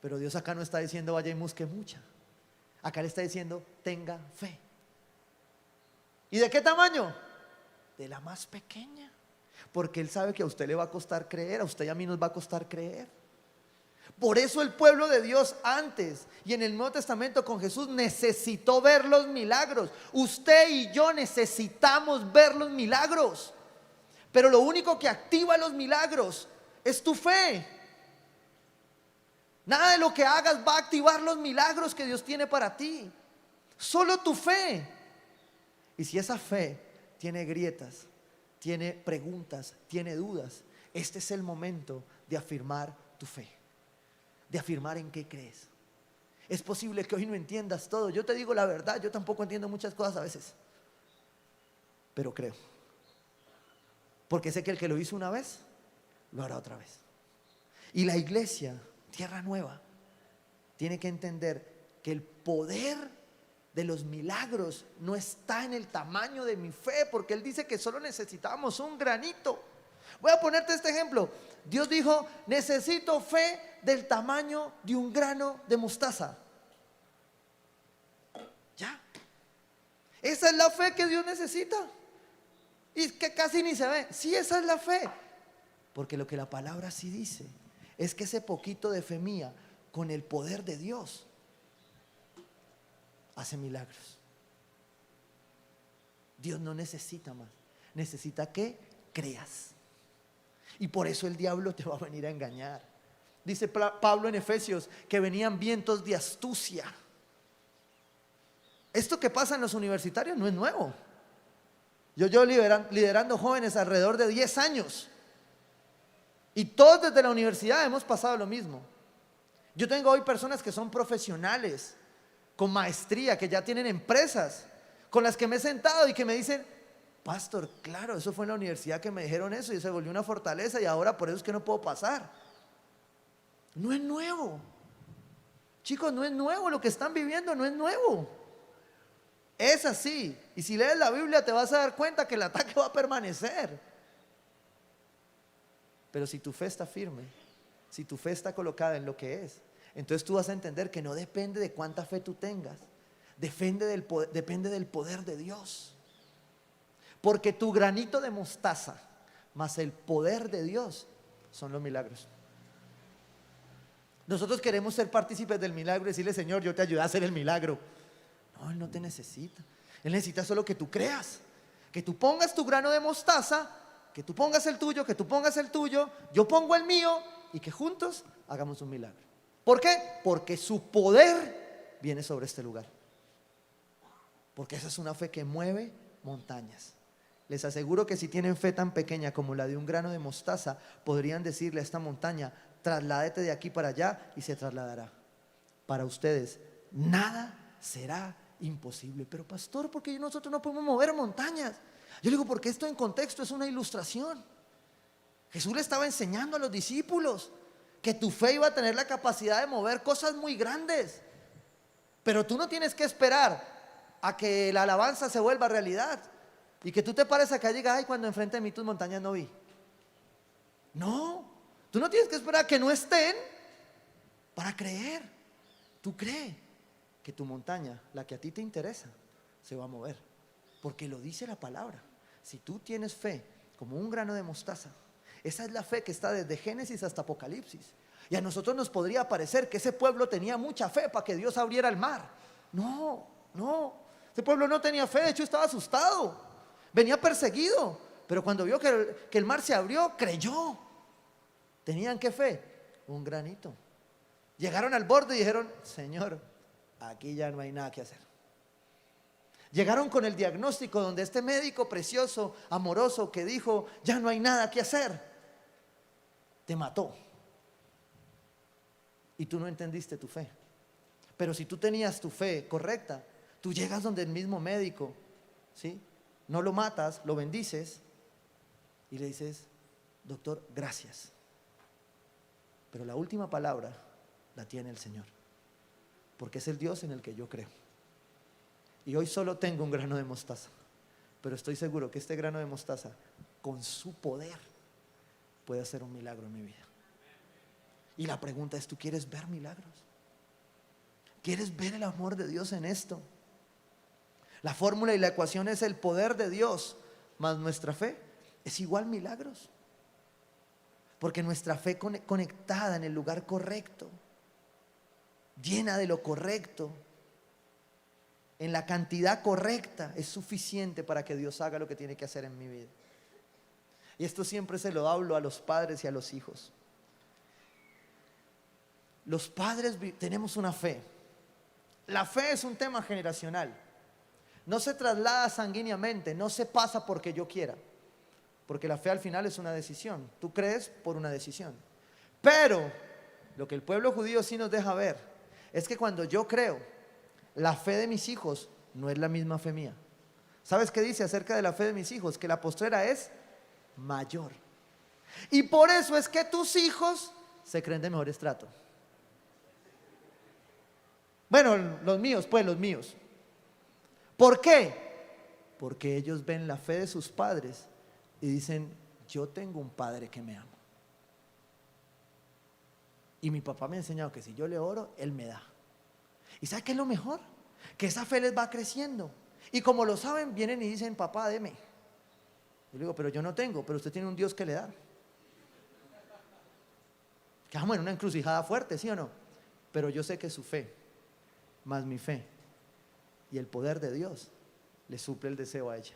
Pero Dios acá no está diciendo vaya y busque mucha. Acá le está diciendo tenga fe. ¿Y de qué tamaño? De la más pequeña. Porque Él sabe que a usted le va a costar creer, a usted y a mí nos va a costar creer. Por eso el pueblo de Dios antes y en el Nuevo Testamento con Jesús necesitó ver los milagros. Usted y yo necesitamos ver los milagros. Pero lo único que activa los milagros es tu fe. Nada de lo que hagas va a activar los milagros que Dios tiene para ti. Solo tu fe. Y si esa fe tiene grietas, tiene preguntas, tiene dudas, este es el momento de afirmar tu fe. De afirmar en qué crees. Es posible que hoy no entiendas todo. Yo te digo la verdad, yo tampoco entiendo muchas cosas a veces. Pero creo. Porque sé que el que lo hizo una vez, lo hará otra vez. Y la iglesia, Tierra Nueva, tiene que entender que el poder de los milagros no está en el tamaño de mi fe, porque Él dice que solo necesitamos un granito. Voy a ponerte este ejemplo. Dios dijo: necesito fe del tamaño de un grano de mostaza. Ya. Esa es la fe que Dios necesita. Y que casi ni se ve. Sí, esa es la fe. Porque lo que la palabra sí dice es que ese poquito de fe mía, con el poder de Dios, hace milagros. Dios no necesita más. Necesita que creas. Y por eso el diablo te va a venir a engañar. Dice Pablo en Efesios que venían vientos de astucia. Esto que pasa en los universitarios no es nuevo. Yo liderando jóvenes alrededor de 10 años. Y todos desde la universidad hemos pasado lo mismo. Yo tengo hoy personas que son profesionales, con maestría, que ya tienen empresas, con las que me he sentado y que me dicen: pastor, claro, eso fue en la universidad que me dijeron eso y se volvió una fortaleza y ahora por eso es que no puedo pasar. No es nuevo. Chicos, no es nuevo lo que están viviendo, no es nuevo. Es así. Y si lees la Biblia te vas a dar cuenta que el ataque va a permanecer. Pero si tu fe está firme, si tu fe está colocada en lo que es, entonces tú vas a entender que no depende de cuánta fe tú tengas, depende del poder de Dios. Porque tu granito de mostaza más el poder de Dios son los milagros. Nosotros queremos ser partícipes del milagro y decirle: Señor, yo te ayudé a hacer el milagro. No, Él no te necesita. Él necesita solo que tú creas, que tú pongas tu grano de mostaza, que tú pongas el tuyo, que tú pongas el tuyo, yo pongo el mío y que juntos hagamos un milagro. ¿Por qué? Porque su poder viene sobre este lugar. Porque esa es una fe que mueve montañas. Les aseguro que si tienen fe tan pequeña como la de un grano de mostaza, podrían decirle a esta montaña: trasládate de aquí para allá, y se trasladará. Para ustedes nada será imposible. Pero pastor, ¿por qué nosotros no podemos mover montañas? Yo digo, porque esto en contexto es una ilustración. Jesús le estaba enseñando a los discípulos que tu fe iba a tener la capacidad de mover cosas muy grandes. Pero tú no tienes que esperar a que la alabanza se vuelva realidad y que tú te pares acá y digas: ay, cuando enfrente de mí tus montañas no vi. No, tú no tienes que esperar a que no estén para creer. Tú crees que tu montaña, la que a ti te interesa, se va a mover, porque lo dice la palabra. Si tú tienes fe como un grano de mostaza, esa es la fe que está desde Génesis hasta Apocalipsis. Y a nosotros nos podría parecer que ese pueblo tenía mucha fe para que Dios abriera el mar. No, ese pueblo no tenía fe, de hecho estaba asustado, venía perseguido, pero cuando vio que el mar se abrió, creyó. ¿Tenían qué fe? Un granito. Llegaron al borde y dijeron: Señor, aquí ya no hay nada que hacer. Llegaron con el diagnóstico donde este médico precioso, amoroso, que dijo: ya no hay nada que hacer, te mató. Y tú no entendiste tu fe. Pero si tú tenías tu fe correcta, Tú llegas donde el mismo médico, ¿sí? No lo matas, lo bendices y le dices, doctor, gracias. Pero la última palabra la tiene el Señor, porque es el Dios en el que yo creo. Y hoy solo tengo un grano de mostaza, pero estoy seguro que este grano de mostaza, con su poder, puede hacer un milagro en mi vida. Y la pregunta es, ¿tú quieres ver milagros? ¿Quieres ver el amor de Dios en esto? La fórmula y la ecuación es el poder de Dios más nuestra fe. Es igual milagros. Porque nuestra fe conectada en el lugar correcto, llena de lo correcto, en la cantidad correcta, es suficiente para que Dios haga lo que tiene que hacer en mi vida. Y esto siempre se lo hablo a los padres y a los hijos. Los padres tenemos una fe. La fe es un tema generacional. No se traslada sanguíneamente, no se pasa porque yo quiera. Porque la fe al final es una decisión. Tú crees por una decisión. Pero lo que el pueblo judío sí nos deja ver es que cuando yo creo, la fe de mis hijos no es la misma fe mía. ¿Sabes qué dice acerca de la fe de mis hijos? Que la postrera es mayor. Y por eso es que tus hijos se creen de mejor estrato. Bueno, los míos, pues los míos. ¿Por qué? Porque ellos ven la fe de sus padres y dicen, yo tengo un padre que me ama. Y mi papá me ha enseñado que si yo le oro, él me da. ¿Y sabe qué es lo mejor? Que esa fe les va creciendo. Y como lo saben, vienen y dicen, papá, deme. Yo le digo, pero yo no tengo, pero usted tiene un Dios que le da. Quedamos en una encrucijada fuerte, ¿sí o no? Pero yo sé que su fe, más mi fe y el poder de Dios, le suple el deseo a ella.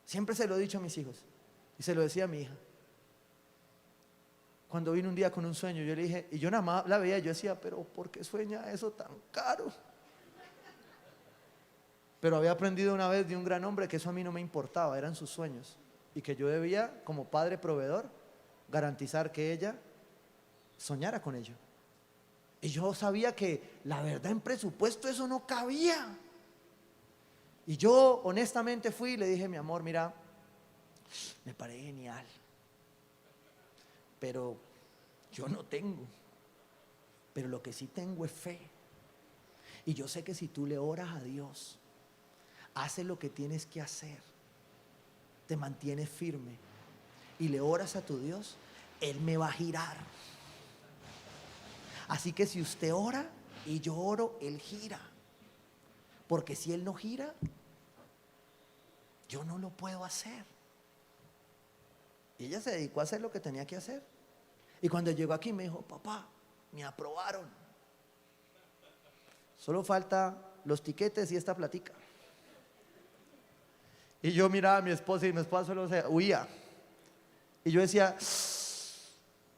Siempre se lo he dicho a mis hijos y se lo decía a mi hija. Cuando vino un día con un sueño, yo le dije, y yo nada más la veía, yo decía, pero ¿por qué sueña eso tan caro? Pero había aprendido una vez de un gran hombre que eso a mí no me importaba, eran sus sueños. Y que yo debía, como padre proveedor, garantizar que ella soñara con ello. Y yo sabía que la verdad en presupuesto eso no cabía. Y yo honestamente fui y le dije, mi amor, mira, me parece genial, pero yo no tengo. Pero lo que sí tengo es fe. Y yo sé que si tú le oras a Dios, haces lo que tienes que hacer, te mantienes firme y le oras a tu Dios, Él me va a girar. Así que si usted ora y yo oro, Él gira. Porque si Él no gira, yo no lo puedo hacer. Y ella se dedicó a hacer lo que tenía que hacer. Y cuando llegó aquí me dijo, papá, me aprobaron. Solo falta los tiquetes y esta platica. Y yo miraba a mi esposa y mi esposa solo se huía. Y yo decía,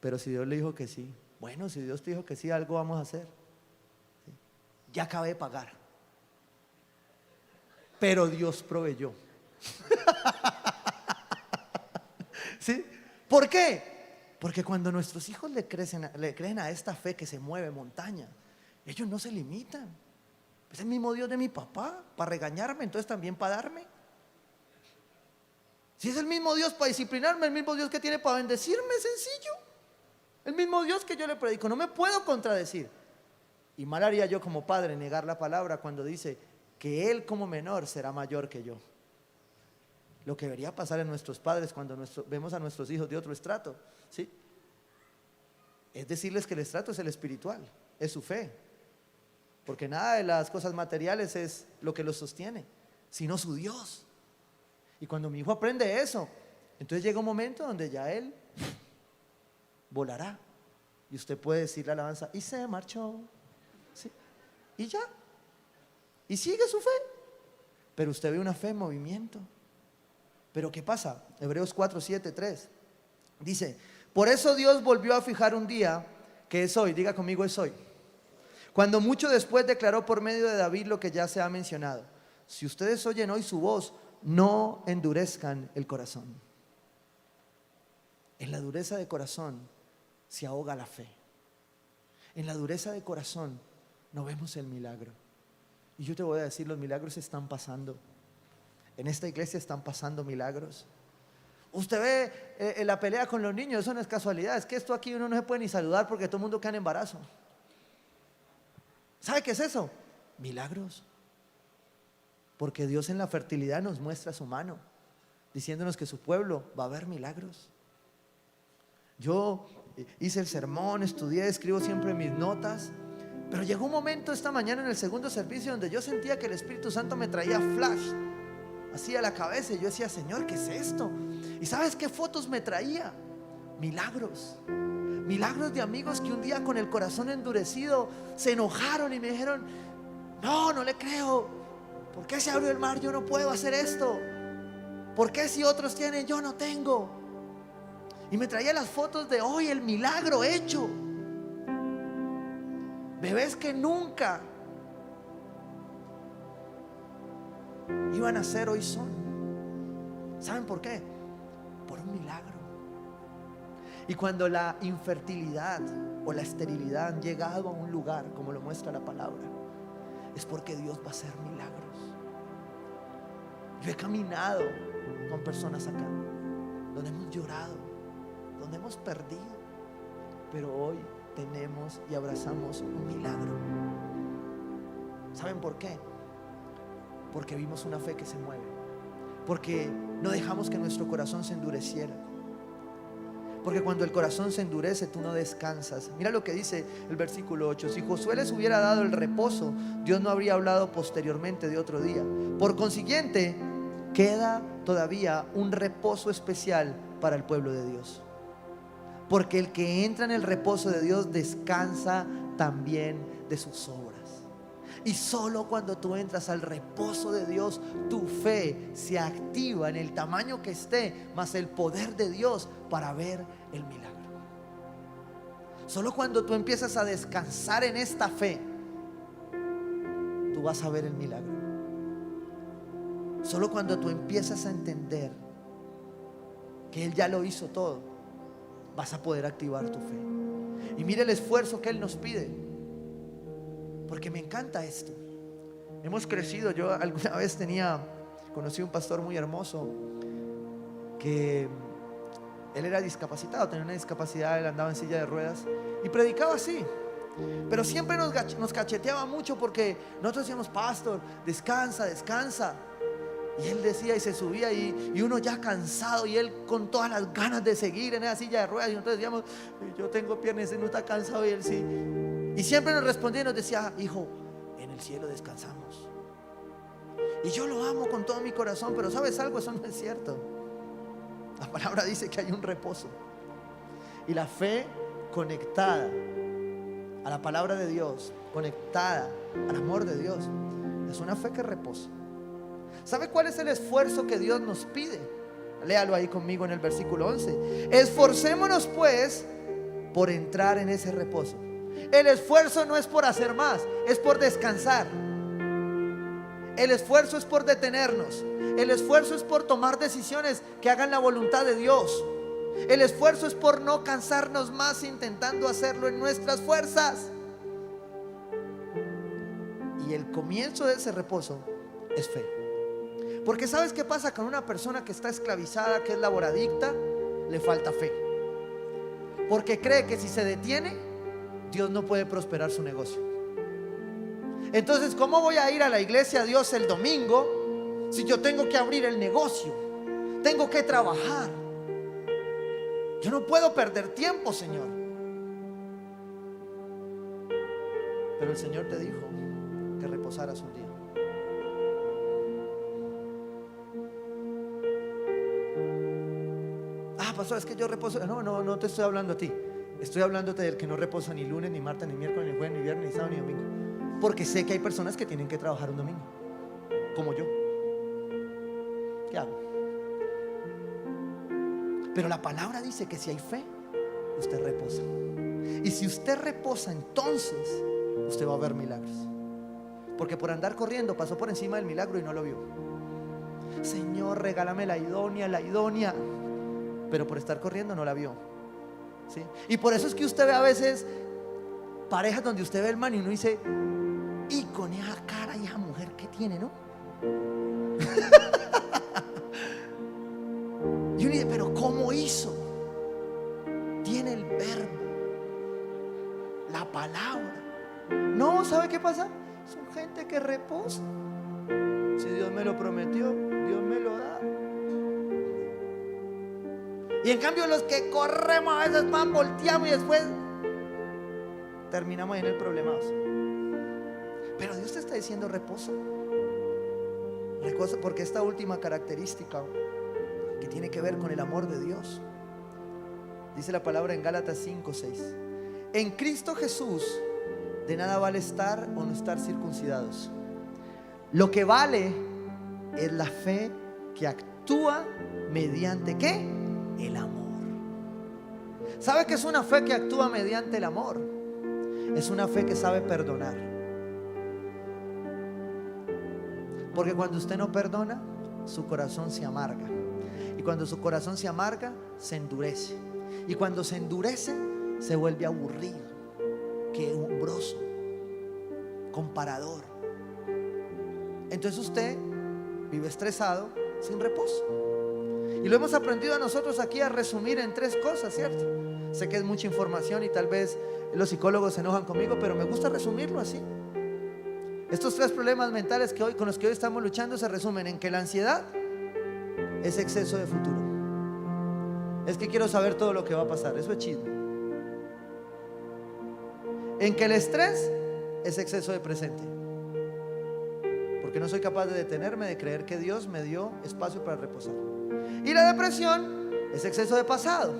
pero si Dios le dijo que sí. Bueno, si Dios te dijo que sí, algo vamos a hacer. ¿Sí? Ya acabé de pagar. Pero Dios proveyó. ¿Sí? ¿Por qué? Porque cuando nuestros hijos le creen a esta fe que se mueve montaña, ellos no se limitan. Es el mismo Dios de mi papá para regañarme, entonces también para darme. Si es el mismo Dios para disciplinarme, el mismo Dios que tiene para bendecirme, sencillo. El mismo Dios que yo le predico, no me puedo contradecir. Y mal haría yo como padre negar la palabra cuando dice que Él como menor será mayor que yo. Lo que debería pasar en nuestros padres cuando vemos a nuestros hijos de otro estrato, ¿sí? Es decirles que el estrato es el espiritual, es su fe. Porque nada de las cosas materiales es lo que los sostiene, sino su Dios. Y cuando mi hijo aprende eso, entonces llega un momento donde ya él volará. Y usted puede decir la alabanza, y se marchó. ¿Sí? Y ya. Y sigue su fe. Pero usted ve una fe en movimiento. Pero ¿qué pasa? Hebreos 4:7-3 dice, por eso Dios volvió a fijar un día que es hoy. Diga conmigo, es hoy. Cuando mucho después declaró por medio de David lo que ya se ha mencionado. Si ustedes oyen hoy su voz, no endurezcan el corazón. En la dureza de corazón se ahoga la fe. En la dureza de corazón no vemos el milagro. Y yo te voy a decir, los milagros están pasando. En esta iglesia están pasando milagros. Usted ve la pelea con los niños, eso no es casualidad. Es que esto aquí uno no se puede ni saludar porque todo el mundo queda en embarazo. ¿Sabe qué es eso? Milagros. Porque Dios en la fertilidad nos muestra su mano, diciéndonos que su pueblo va a ver milagros. Yo hice el sermón, estudié, escribo siempre mis notas, pero llegó un momento esta mañana en el segundo servicio donde yo sentía que el Espíritu Santo me traía flash así a la cabeza, y yo decía, Señor, ¿qué es esto? ¿Y sabes qué fotos me traía? Milagros. Milagros de amigos que un día con el corazón endurecido se enojaron y me dijeron, no, no le creo. ¿Por qué se abrió el mar? Yo no puedo hacer esto. ¿Por qué si otros tienen, yo no tengo? Y me traía las fotos de hoy, el milagro hecho. Bebés que nunca iban a ser, hoy son. ¿Saben por qué? Por un milagro. Y cuando la infertilidad o la esterilidad han llegado a un lugar, como lo muestra la palabra, es porque Dios va a hacer milagros. Yo he caminado con personas acá donde hemos llorado, donde hemos perdido, pero hoy tenemos y abrazamos un milagro. ¿Saben por qué? Porque vimos una fe que se mueve, porque no dejamos que nuestro corazón se endureciera. Porque cuando el corazón se endurece, tú no descansas. Mira lo que dice el versículo 8. Si Josué les hubiera dado el reposo, Dios no habría hablado posteriormente de otro día. Por consiguiente, queda todavía un reposo especial para el pueblo de Dios. Porque el que entra en el reposo de Dios descansa también de sus obras. Y solo cuando tú entras al reposo de Dios, tu fe se activa en el tamaño que esté, más el poder de Dios para ver el milagro. Solo cuando tú empiezas a descansar en esta fe, tú vas a ver el milagro. Solo cuando tú empiezas a entender que Él ya lo hizo todo, vas a poder activar tu fe. Y mire el esfuerzo que Él nos pide. Porque me encanta esto. Hemos crecido. Yo alguna vez conocí un pastor muy hermoso que él era discapacitado, tenía una discapacidad, él andaba en silla de ruedas y predicaba así. Pero siempre nos cacheteaba mucho porque nosotros decíamos, pastor, descansa, descansa. Y él decía y se subía y uno ya cansado y él con todas las ganas de seguir en esa silla de ruedas. Y nosotros decíamos, yo tengo piernas, él no está cansado y él sí. Y siempre nos respondía y nos decía, hijo, en el cielo descansamos. Y yo lo amo con todo mi corazón, pero ¿sabes algo? Eso no es cierto. La palabra dice que hay un reposo. Y la fe conectada a la palabra de Dios, conectada al amor de Dios, es una fe que reposa. ¿Sabe cuál es el esfuerzo que Dios nos pide? Léalo ahí conmigo en el versículo 11. Esforcémonos pues por entrar en ese reposo. El esfuerzo no es por hacer más, es por descansar. El esfuerzo es por detenernos. El esfuerzo es por tomar decisiones que hagan la voluntad de Dios. El esfuerzo es por no cansarnos más intentando hacerlo en nuestras fuerzas. Y el comienzo de ese reposo es fe. Porque ¿sabes qué pasa con una persona que está esclavizada, que es laboradicta? Le falta fe. Porque cree que si se detiene, Dios no puede prosperar su negocio. Entonces, ¿cómo voy a ir a la iglesia a Dios el domingo si yo tengo que abrir el negocio? Tengo que trabajar. Yo no puedo perder tiempo, Señor. Pero el Señor te dijo que reposaras un día. Pastor, es que yo reposo. No te estoy hablando a ti. Estoy hablándote del que no reposa ni lunes, ni martes, ni miércoles, ni jueves, ni viernes, ni sábado, ni domingo. Porque sé que hay personas que tienen que trabajar un domingo, como yo. ¿Qué hago? Pero la palabra dice que si hay fe, usted reposa. Y si usted reposa, entonces usted va a ver milagros. Porque por andar corriendo pasó por encima del milagro y no lo vio. Señor, regálame la idónea. Pero por estar corriendo no la vio, ¿sí? Y por eso es que usted ve a veces parejas donde usted ve el man y uno dice, y con esa cara la hija mujer que tiene, ¿no? Y uno dice, pero ¿cómo hizo? Tiene el verbo, la palabra. No, ¿sabe qué pasa? Son gente que reposa. Si Dios me lo prometió, Dios me lo da. Y en cambio los que corremos a veces van, volteamos y después terminamos en el problema. Pero Dios te está diciendo reposa. Reposa, porque esta última característica que tiene que ver con el amor de Dios, dice la palabra en Gálatas 5:6: en Cristo Jesús de nada vale estar o no estar circuncidados. Lo que vale es la fe que actúa mediante ¿qué? El amor. ¿Sabe qué es una fe que actúa mediante el amor? Es una fe que sabe perdonar. Porque cuando usted no perdona, su corazón se amarga. Y cuando su corazón se amarga, se endurece. Y cuando se endurece, se vuelve aburrido, quejumbroso, comparador. Entonces usted vive estresado, sin reposo. Y lo hemos aprendido a nosotros aquí a resumir en 3 cosas, ¿cierto? Sé que es mucha información y tal vez los psicólogos se enojan conmigo, pero me gusta resumirlo así. Estos 3 problemas mentales con los que hoy estamos luchando se resumen en que la ansiedad es exceso de futuro. Es que quiero saber todo lo que va a pasar, eso es chisme. En que el estrés es exceso de presente, porque no soy capaz de detenerme, de creer que Dios me dio espacio para reposar. Y la depresión es exceso de pasado.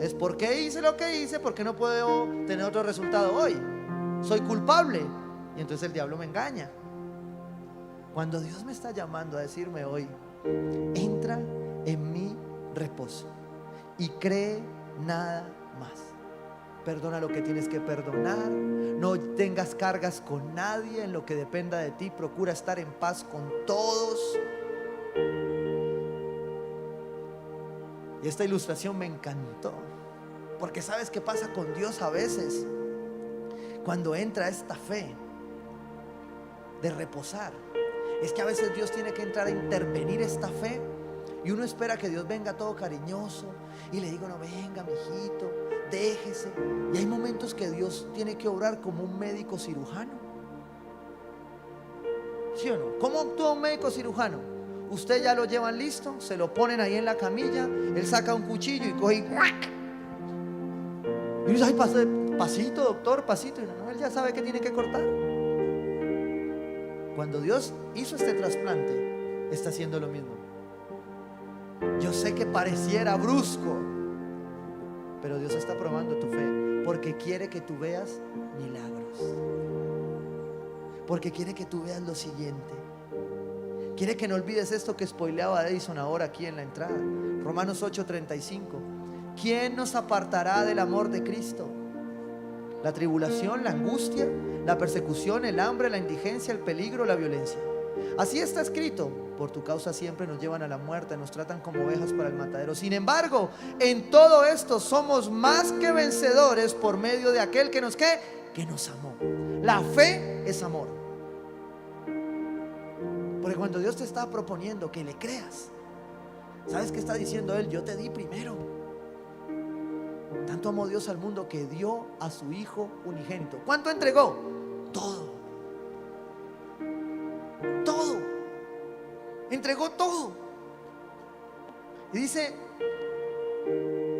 Es porque hice lo que hice, porque no puedo tener otro resultado hoy. Soy culpable. Y entonces el diablo me engaña. Cuando Dios me está llamando a decirme hoy: entra en mi reposo y cree nada más. Perdona lo que tienes que perdonar. No tengas cargas con nadie. En lo que dependa de ti, procura estar en paz con todos. Y esta ilustración me encantó, porque ¿sabes qué pasa con Dios a veces? Cuando entra esta fe de reposar, es que a veces Dios tiene que entrar a intervenir esta fe. Y uno espera que Dios venga todo cariñoso y le diga: no, venga, mijito, déjese. Y hay momentos que Dios tiene que obrar como un médico cirujano. ¿Sí o no? ¿Cómo actúa un médico cirujano? Usted ya lo llevan listo, se lo ponen ahí en la camilla, él saca un cuchillo y coge y dice: ay, pasito, doctor, pasito. Y no, él ya sabe que tiene que cortar. Cuando Dios hizo este trasplante, está haciendo lo mismo. Yo sé que pareciera brusco, pero Dios está probando tu fe, porque quiere que tú veas milagros, porque quiere que tú veas lo siguiente. Quiere que no olvides esto que spoileaba Edison ahora aquí en la entrada. Romanos 8:35. ¿Quién nos apartará del amor de Cristo? La tribulación, la angustia, la persecución, el hambre, la indigencia, el peligro, la violencia. Así está escrito: por tu causa siempre nos llevan a la muerte, nos tratan como ovejas para el matadero. Sin embargo, en todo esto somos más que vencedores por medio de aquel que nos amó. La fe es amor. Porque cuando Dios te está proponiendo que le creas, ¿sabes qué está diciendo Él? Yo te di primero. Tanto amó Dios al mundo que dio a su Hijo unigénito. ¿Cuánto entregó? Todo. Todo. Entregó todo. Y dice: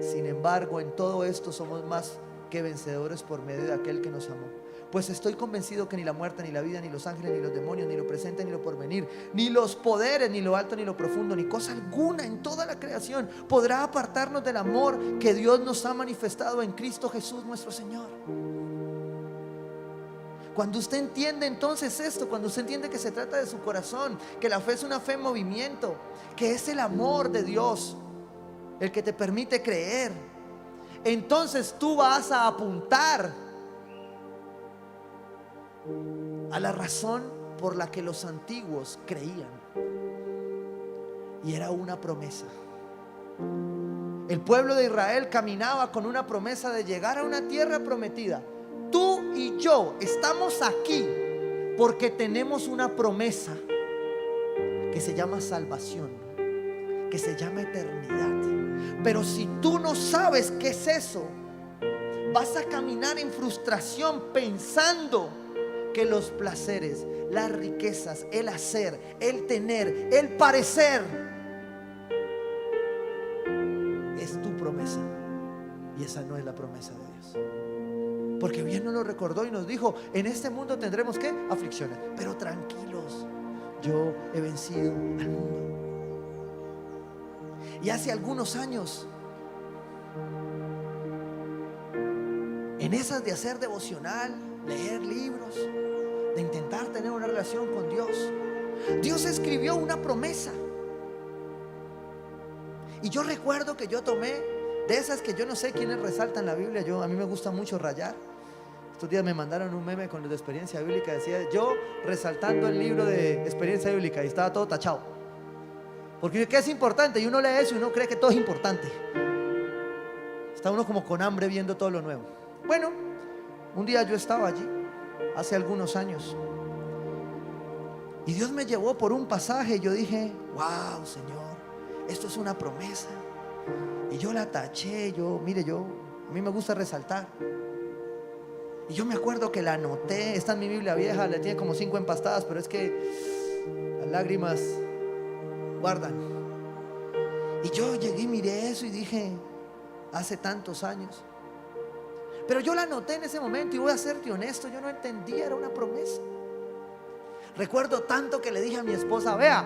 sin embargo, en todo esto somos más que vencedores por medio de aquel que nos amó. Pues estoy convencido que ni la muerte, ni la vida, ni los ángeles, ni los demonios, ni lo presente, ni lo porvenir, ni los poderes, ni lo alto, ni lo profundo, ni cosa alguna en toda la creación podrá apartarnos del amor que Dios nos ha manifestado en Cristo Jesús nuestro Señor. Cuando usted entiende entonces esto, cuando usted entiende que se trata de su corazón, que la fe es una fe en movimiento, que es el amor de Dios el que te permite creer, entonces tú vas a apuntar a la razón por la que los antiguos creían, y era una promesa. El pueblo de Israel caminaba con una promesa de llegar a una tierra prometida. Tú y yo estamos aquí Porque tenemos una promesa que se llama salvación, que se llama eternidad. Pero si tú no sabes qué es eso, vas a caminar en frustración pensando que los placeres, las riquezas, el hacer, el tener, el parecer es tu promesa. Y esa no es la promesa de Dios. Porque bien nos lo recordó y nos dijo: en este mundo tendremos ¿qué? Aflicciones, pero tranquilos, yo he vencido al mundo. Y hace algunos años, en esas de hacer devocional, leer libros, de intentar tener una relación con Dios, Dios escribió una promesa. Y yo recuerdo que yo tomé de esas que yo no sé quiénes resaltan la Biblia. A mí me gusta mucho rayar. Estos días me mandaron un meme con los de experiencia bíblica. Decía yo resaltando el libro de experiencia bíblica y estaba todo tachado. Porque ¿qué es importante? Y uno lee eso y uno cree que todo es importante. Está uno como con hambre viendo todo lo nuevo. Bueno, un día yo estaba allí, hace algunos años, y Dios me llevó por un pasaje y yo dije: wow, Señor, esto es una promesa. Y yo la taché. A mí me gusta resaltar. Y yo me acuerdo que la anoté. Está en mi Biblia vieja, le tiene como 5 empastadas, pero es que las lágrimas guardan. Y yo llegué y miré eso y dije: hace tantos años. Pero yo la anoté en ese momento y voy a serte honesto, yo no entendía, era una promesa. Recuerdo tanto que le dije a mi esposa: vea,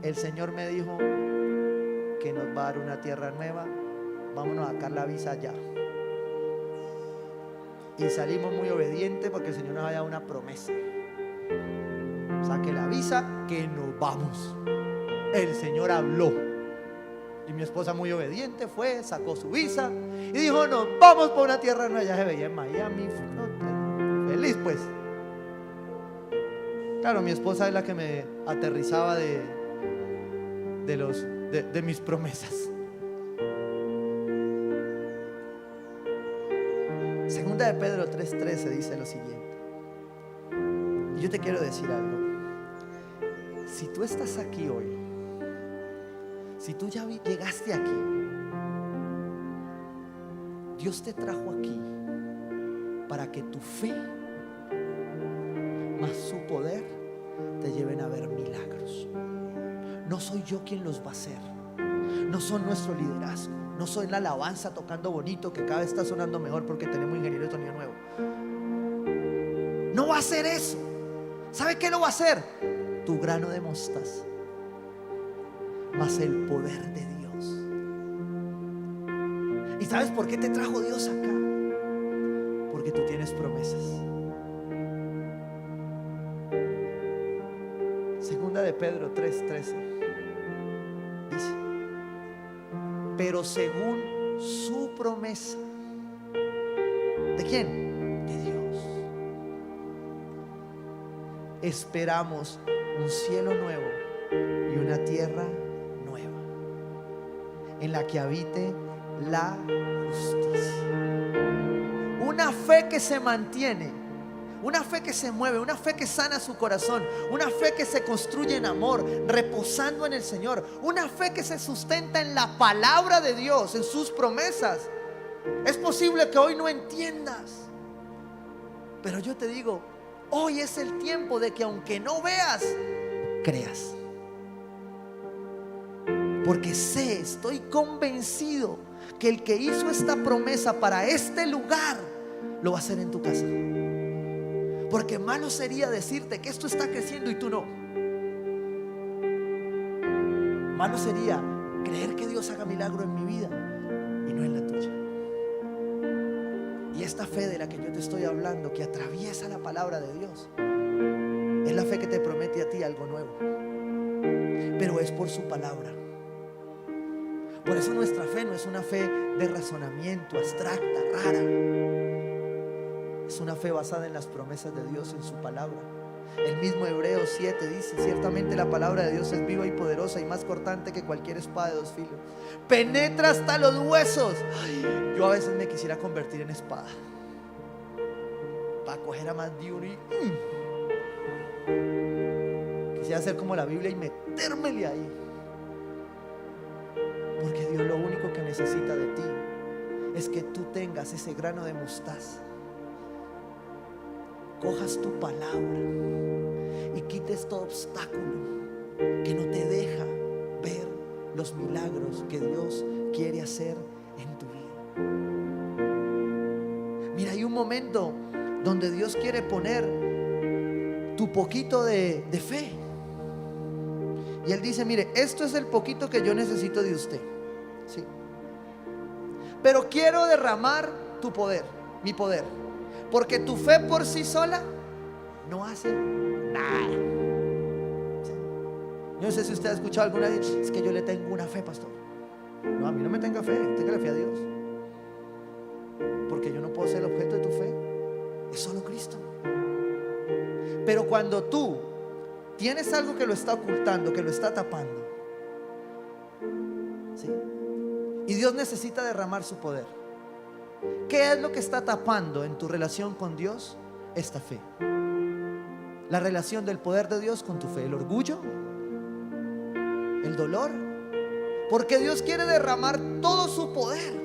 el Señor me dijo que nos va a dar una tierra nueva, vámonos a sacar la visa ya. Y salimos muy obedientes porque el Señor nos había dado una promesa: saque la visa que nos vamos. El Señor habló. Y mi esposa, muy obediente, fue, sacó su visa y dijo: nos vamos por una tierra nueva. Ya se veía en Miami, feliz pues. Claro, mi esposa es la que me aterrizaba de mis promesas. Segunda de Pedro 3:13 dice lo siguiente. Y yo te quiero decir algo. Si tú estás aquí hoy, si tú ya llegaste aquí, Dios te trajo aquí para que tu fe más su poder te lleven a ver milagros. No soy yo quien los va a hacer, no son nuestro liderazgo, no soy la alabanza tocando bonito que cada vez está sonando mejor porque tenemos ingeniero de sonido nuevo. No va a ser eso. ¿Sabe qué lo va a hacer? Tu grano de mostaza más el poder de Dios. ¿Y sabes por qué te trajo Dios acá? Porque tú tienes promesas. Segunda de Pedro 3:13 dice: pero según su promesa. ¿De quién? De Dios. Esperamos un cielo nuevo y una tierra nueva en la que habite la justicia. Una fe que se mantiene, una fe que se mueve, una fe que sana su corazón, una fe que se construye en amor, reposando en el Señor, una fe que se sustenta en la palabra de Dios, en sus promesas. Es posible que hoy no entiendas, pero yo te digo, hoy es el tiempo de que aunque no veas, creas. Porque estoy convencido que el que hizo esta promesa para este lugar lo va a hacer en tu casa. Porque malo sería decirte que esto está creciendo y tú no. Malo sería creer que Dios haga milagro en mi vida y no en la tuya. Y esta fe de la que yo te estoy hablando, que atraviesa la palabra de Dios, es la fe que te promete a ti algo nuevo, pero es por su palabra. Por eso nuestra fe no es una fe de razonamiento, abstracta, rara. Es una fe basada en las promesas de Dios, en su palabra. El mismo Hebreos 7 dice: ciertamente la palabra de Dios es viva y poderosa y más cortante que cualquier espada de 2 filos. Penetra hasta los huesos. Ay, yo a veces me quisiera convertir en espada a coger a más de uno y quisiera hacer como la Biblia y metérmele ahí. Porque Dios lo único que necesita de ti es que tú tengas ese grano de mostaza, cojas tu palabra y quites todo obstáculo que no te deja ver los milagros que Dios quiere hacer en tu vida. Mira, hay un momento donde Dios quiere poner tu poquito de fe. Y Él dice: mire, esto es el poquito que yo necesito de usted, ¿sí? Pero quiero derramar tu poder, mi poder, porque tu fe por sí sola no hace nada. Yo no sé si usted ha escuchado alguna vez: es que yo le tengo una fe, pastor. No, a mí no me tenga fe, téngale fe a Dios, porque yo no puedo ser el objeto de tu fe, es solo Cristo. Pero cuando tú tienes algo que lo está ocultando, que lo está tapando, ¿sí? Y Dios necesita derramar su poder, ¿qué es lo que está tapando en tu relación con Dios? Esta fe, la relación del poder de Dios con tu fe, el orgullo, el dolor, porque Dios quiere derramar todo su poder.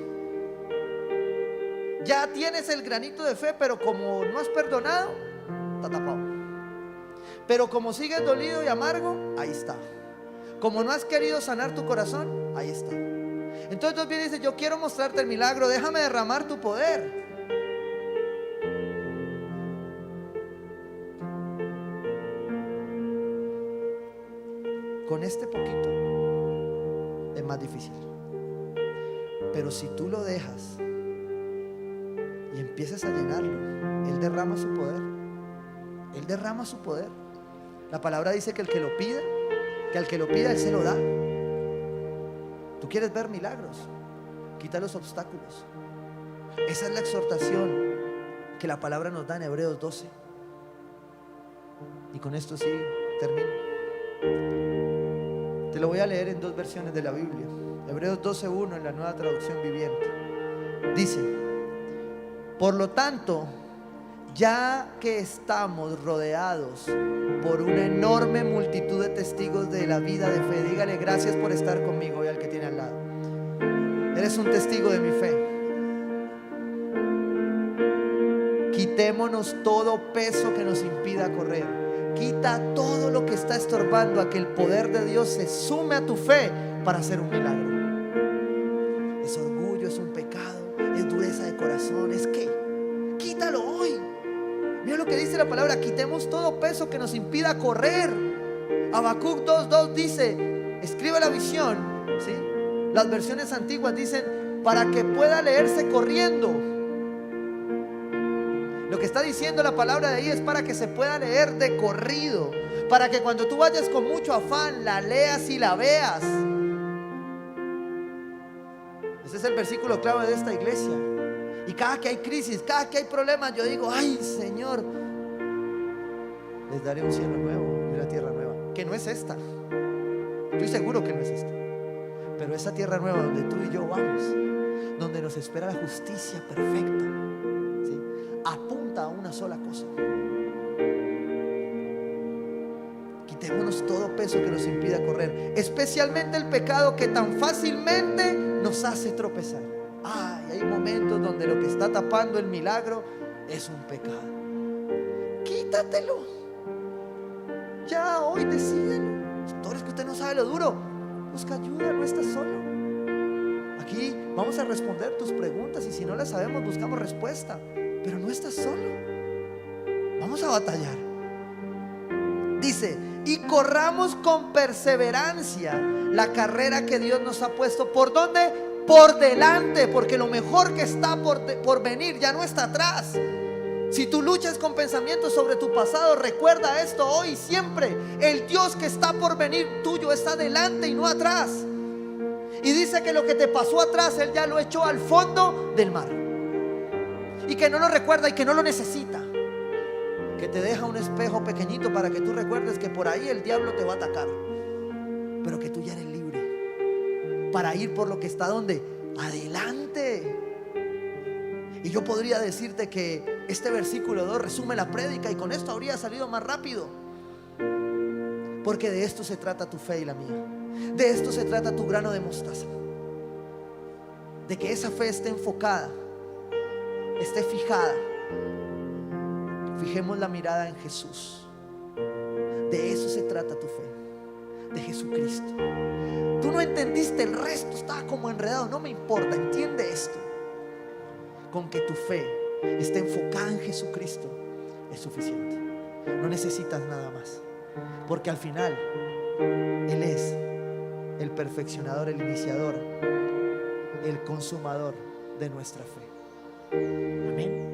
Ya tienes el granito de fe, pero como no has perdonado, está tapado. Pero como sigues dolido y amargo, ahí está. Como no has querido sanar tu corazón, ahí está. Entonces Dios viene y dice: yo quiero mostrarte el milagro, déjame derramar tu poder. Con este poquito es más difícil, pero si tú lo dejas y empiezas a llenarlo, Él derrama su poder. Él derrama su poder. La palabra dice que el que lo pida, que al que lo pida Él se lo da. Tú quieres ver milagros, quita los obstáculos. Esa es la exhortación que la palabra nos da en Hebreos 12. Y con esto sí termino. Te lo voy a leer en dos versiones de la Biblia. Hebreos 12:1 en la Nueva Traducción Viviente. Dice: por lo tanto, ya que estamos rodeados por una enorme multitud de testigos de la vida de fe, dígale: gracias por estar conmigo. Y al que tiene al lado: eres un testigo de mi fe. Quitémonos todo peso que nos impida correr. Quita todo lo que está estorbando a que el poder de Dios se sume a tu fe para hacer un milagro. Es orgullo, es un pecado, es dureza de corazón. Es que quítalo hoy. Mira lo que dice la palabra: quitemos todo peso que nos impida correr. Habacuc 2:2 dice, escribe la visión, ¿sí? Las versiones antiguas dicen: para que pueda leerse corriendo. Lo que está diciendo la palabra de ahí es para que se pueda leer de corrido, para que cuando tú vayas con mucho afán la leas y la veas. Ese es el versículo clave de esta iglesia. Y cada que hay crisis, cada que hay problemas, yo digo: ay, Señor, les daré un cielo nuevo y una tierra nueva. Que no es esta, estoy seguro que no es esta, pero esa tierra nueva donde tú y yo vamos, donde nos espera la justicia perfecta, ¿sí? Apunta a una sola cosa: quitémonos todo peso que nos impida correr, especialmente el pecado que tan fácilmente nos hace tropezar. Ay, hay momentos donde lo que está tapando el milagro es un pecado. Quítatelo. Ya hoy decídelo. Todo es que usted no sabe lo duro. Busca ayuda, no estás solo. Aquí vamos a responder tus preguntas y si no las sabemos buscamos respuesta. Pero no estás solo. Vamos a batallar. Dice: y corramos con perseverancia la carrera que Dios nos ha puesto. ¿Por dónde? Por delante, porque lo mejor que está por venir ya no está atrás. Si tú luchas con pensamientos sobre tu pasado, recuerda esto hoy y siempre: el Dios que está por venir tuyo está delante y no atrás. Y dice que lo que te pasó atrás Él ya lo echó al fondo del mar, y que no lo recuerda y que no lo necesita, que te deja un espejo pequeñito para que tú recuerdes que por ahí el diablo te va a atacar, pero que tú ya eres libre para ir por lo que está donde adelante. Y yo podría decirte que este versículo 2 resume la prédica y con esto habría salido más rápido. Porque de esto se trata tu fe y la mía. De esto se trata tu grano de mostaza. De que esa fe esté enfocada, esté fijada. Fijemos la mirada en Jesús. De eso se trata tu fe, de Jesucristo. Tú no entendiste el resto, estaba como enredado, no me importa, entiende esto. Con que tu fe esté enfocada en Jesucristo es suficiente. No necesitas nada más, porque al final Él es el perfeccionador, el iniciador, el consumador de nuestra fe. Amén.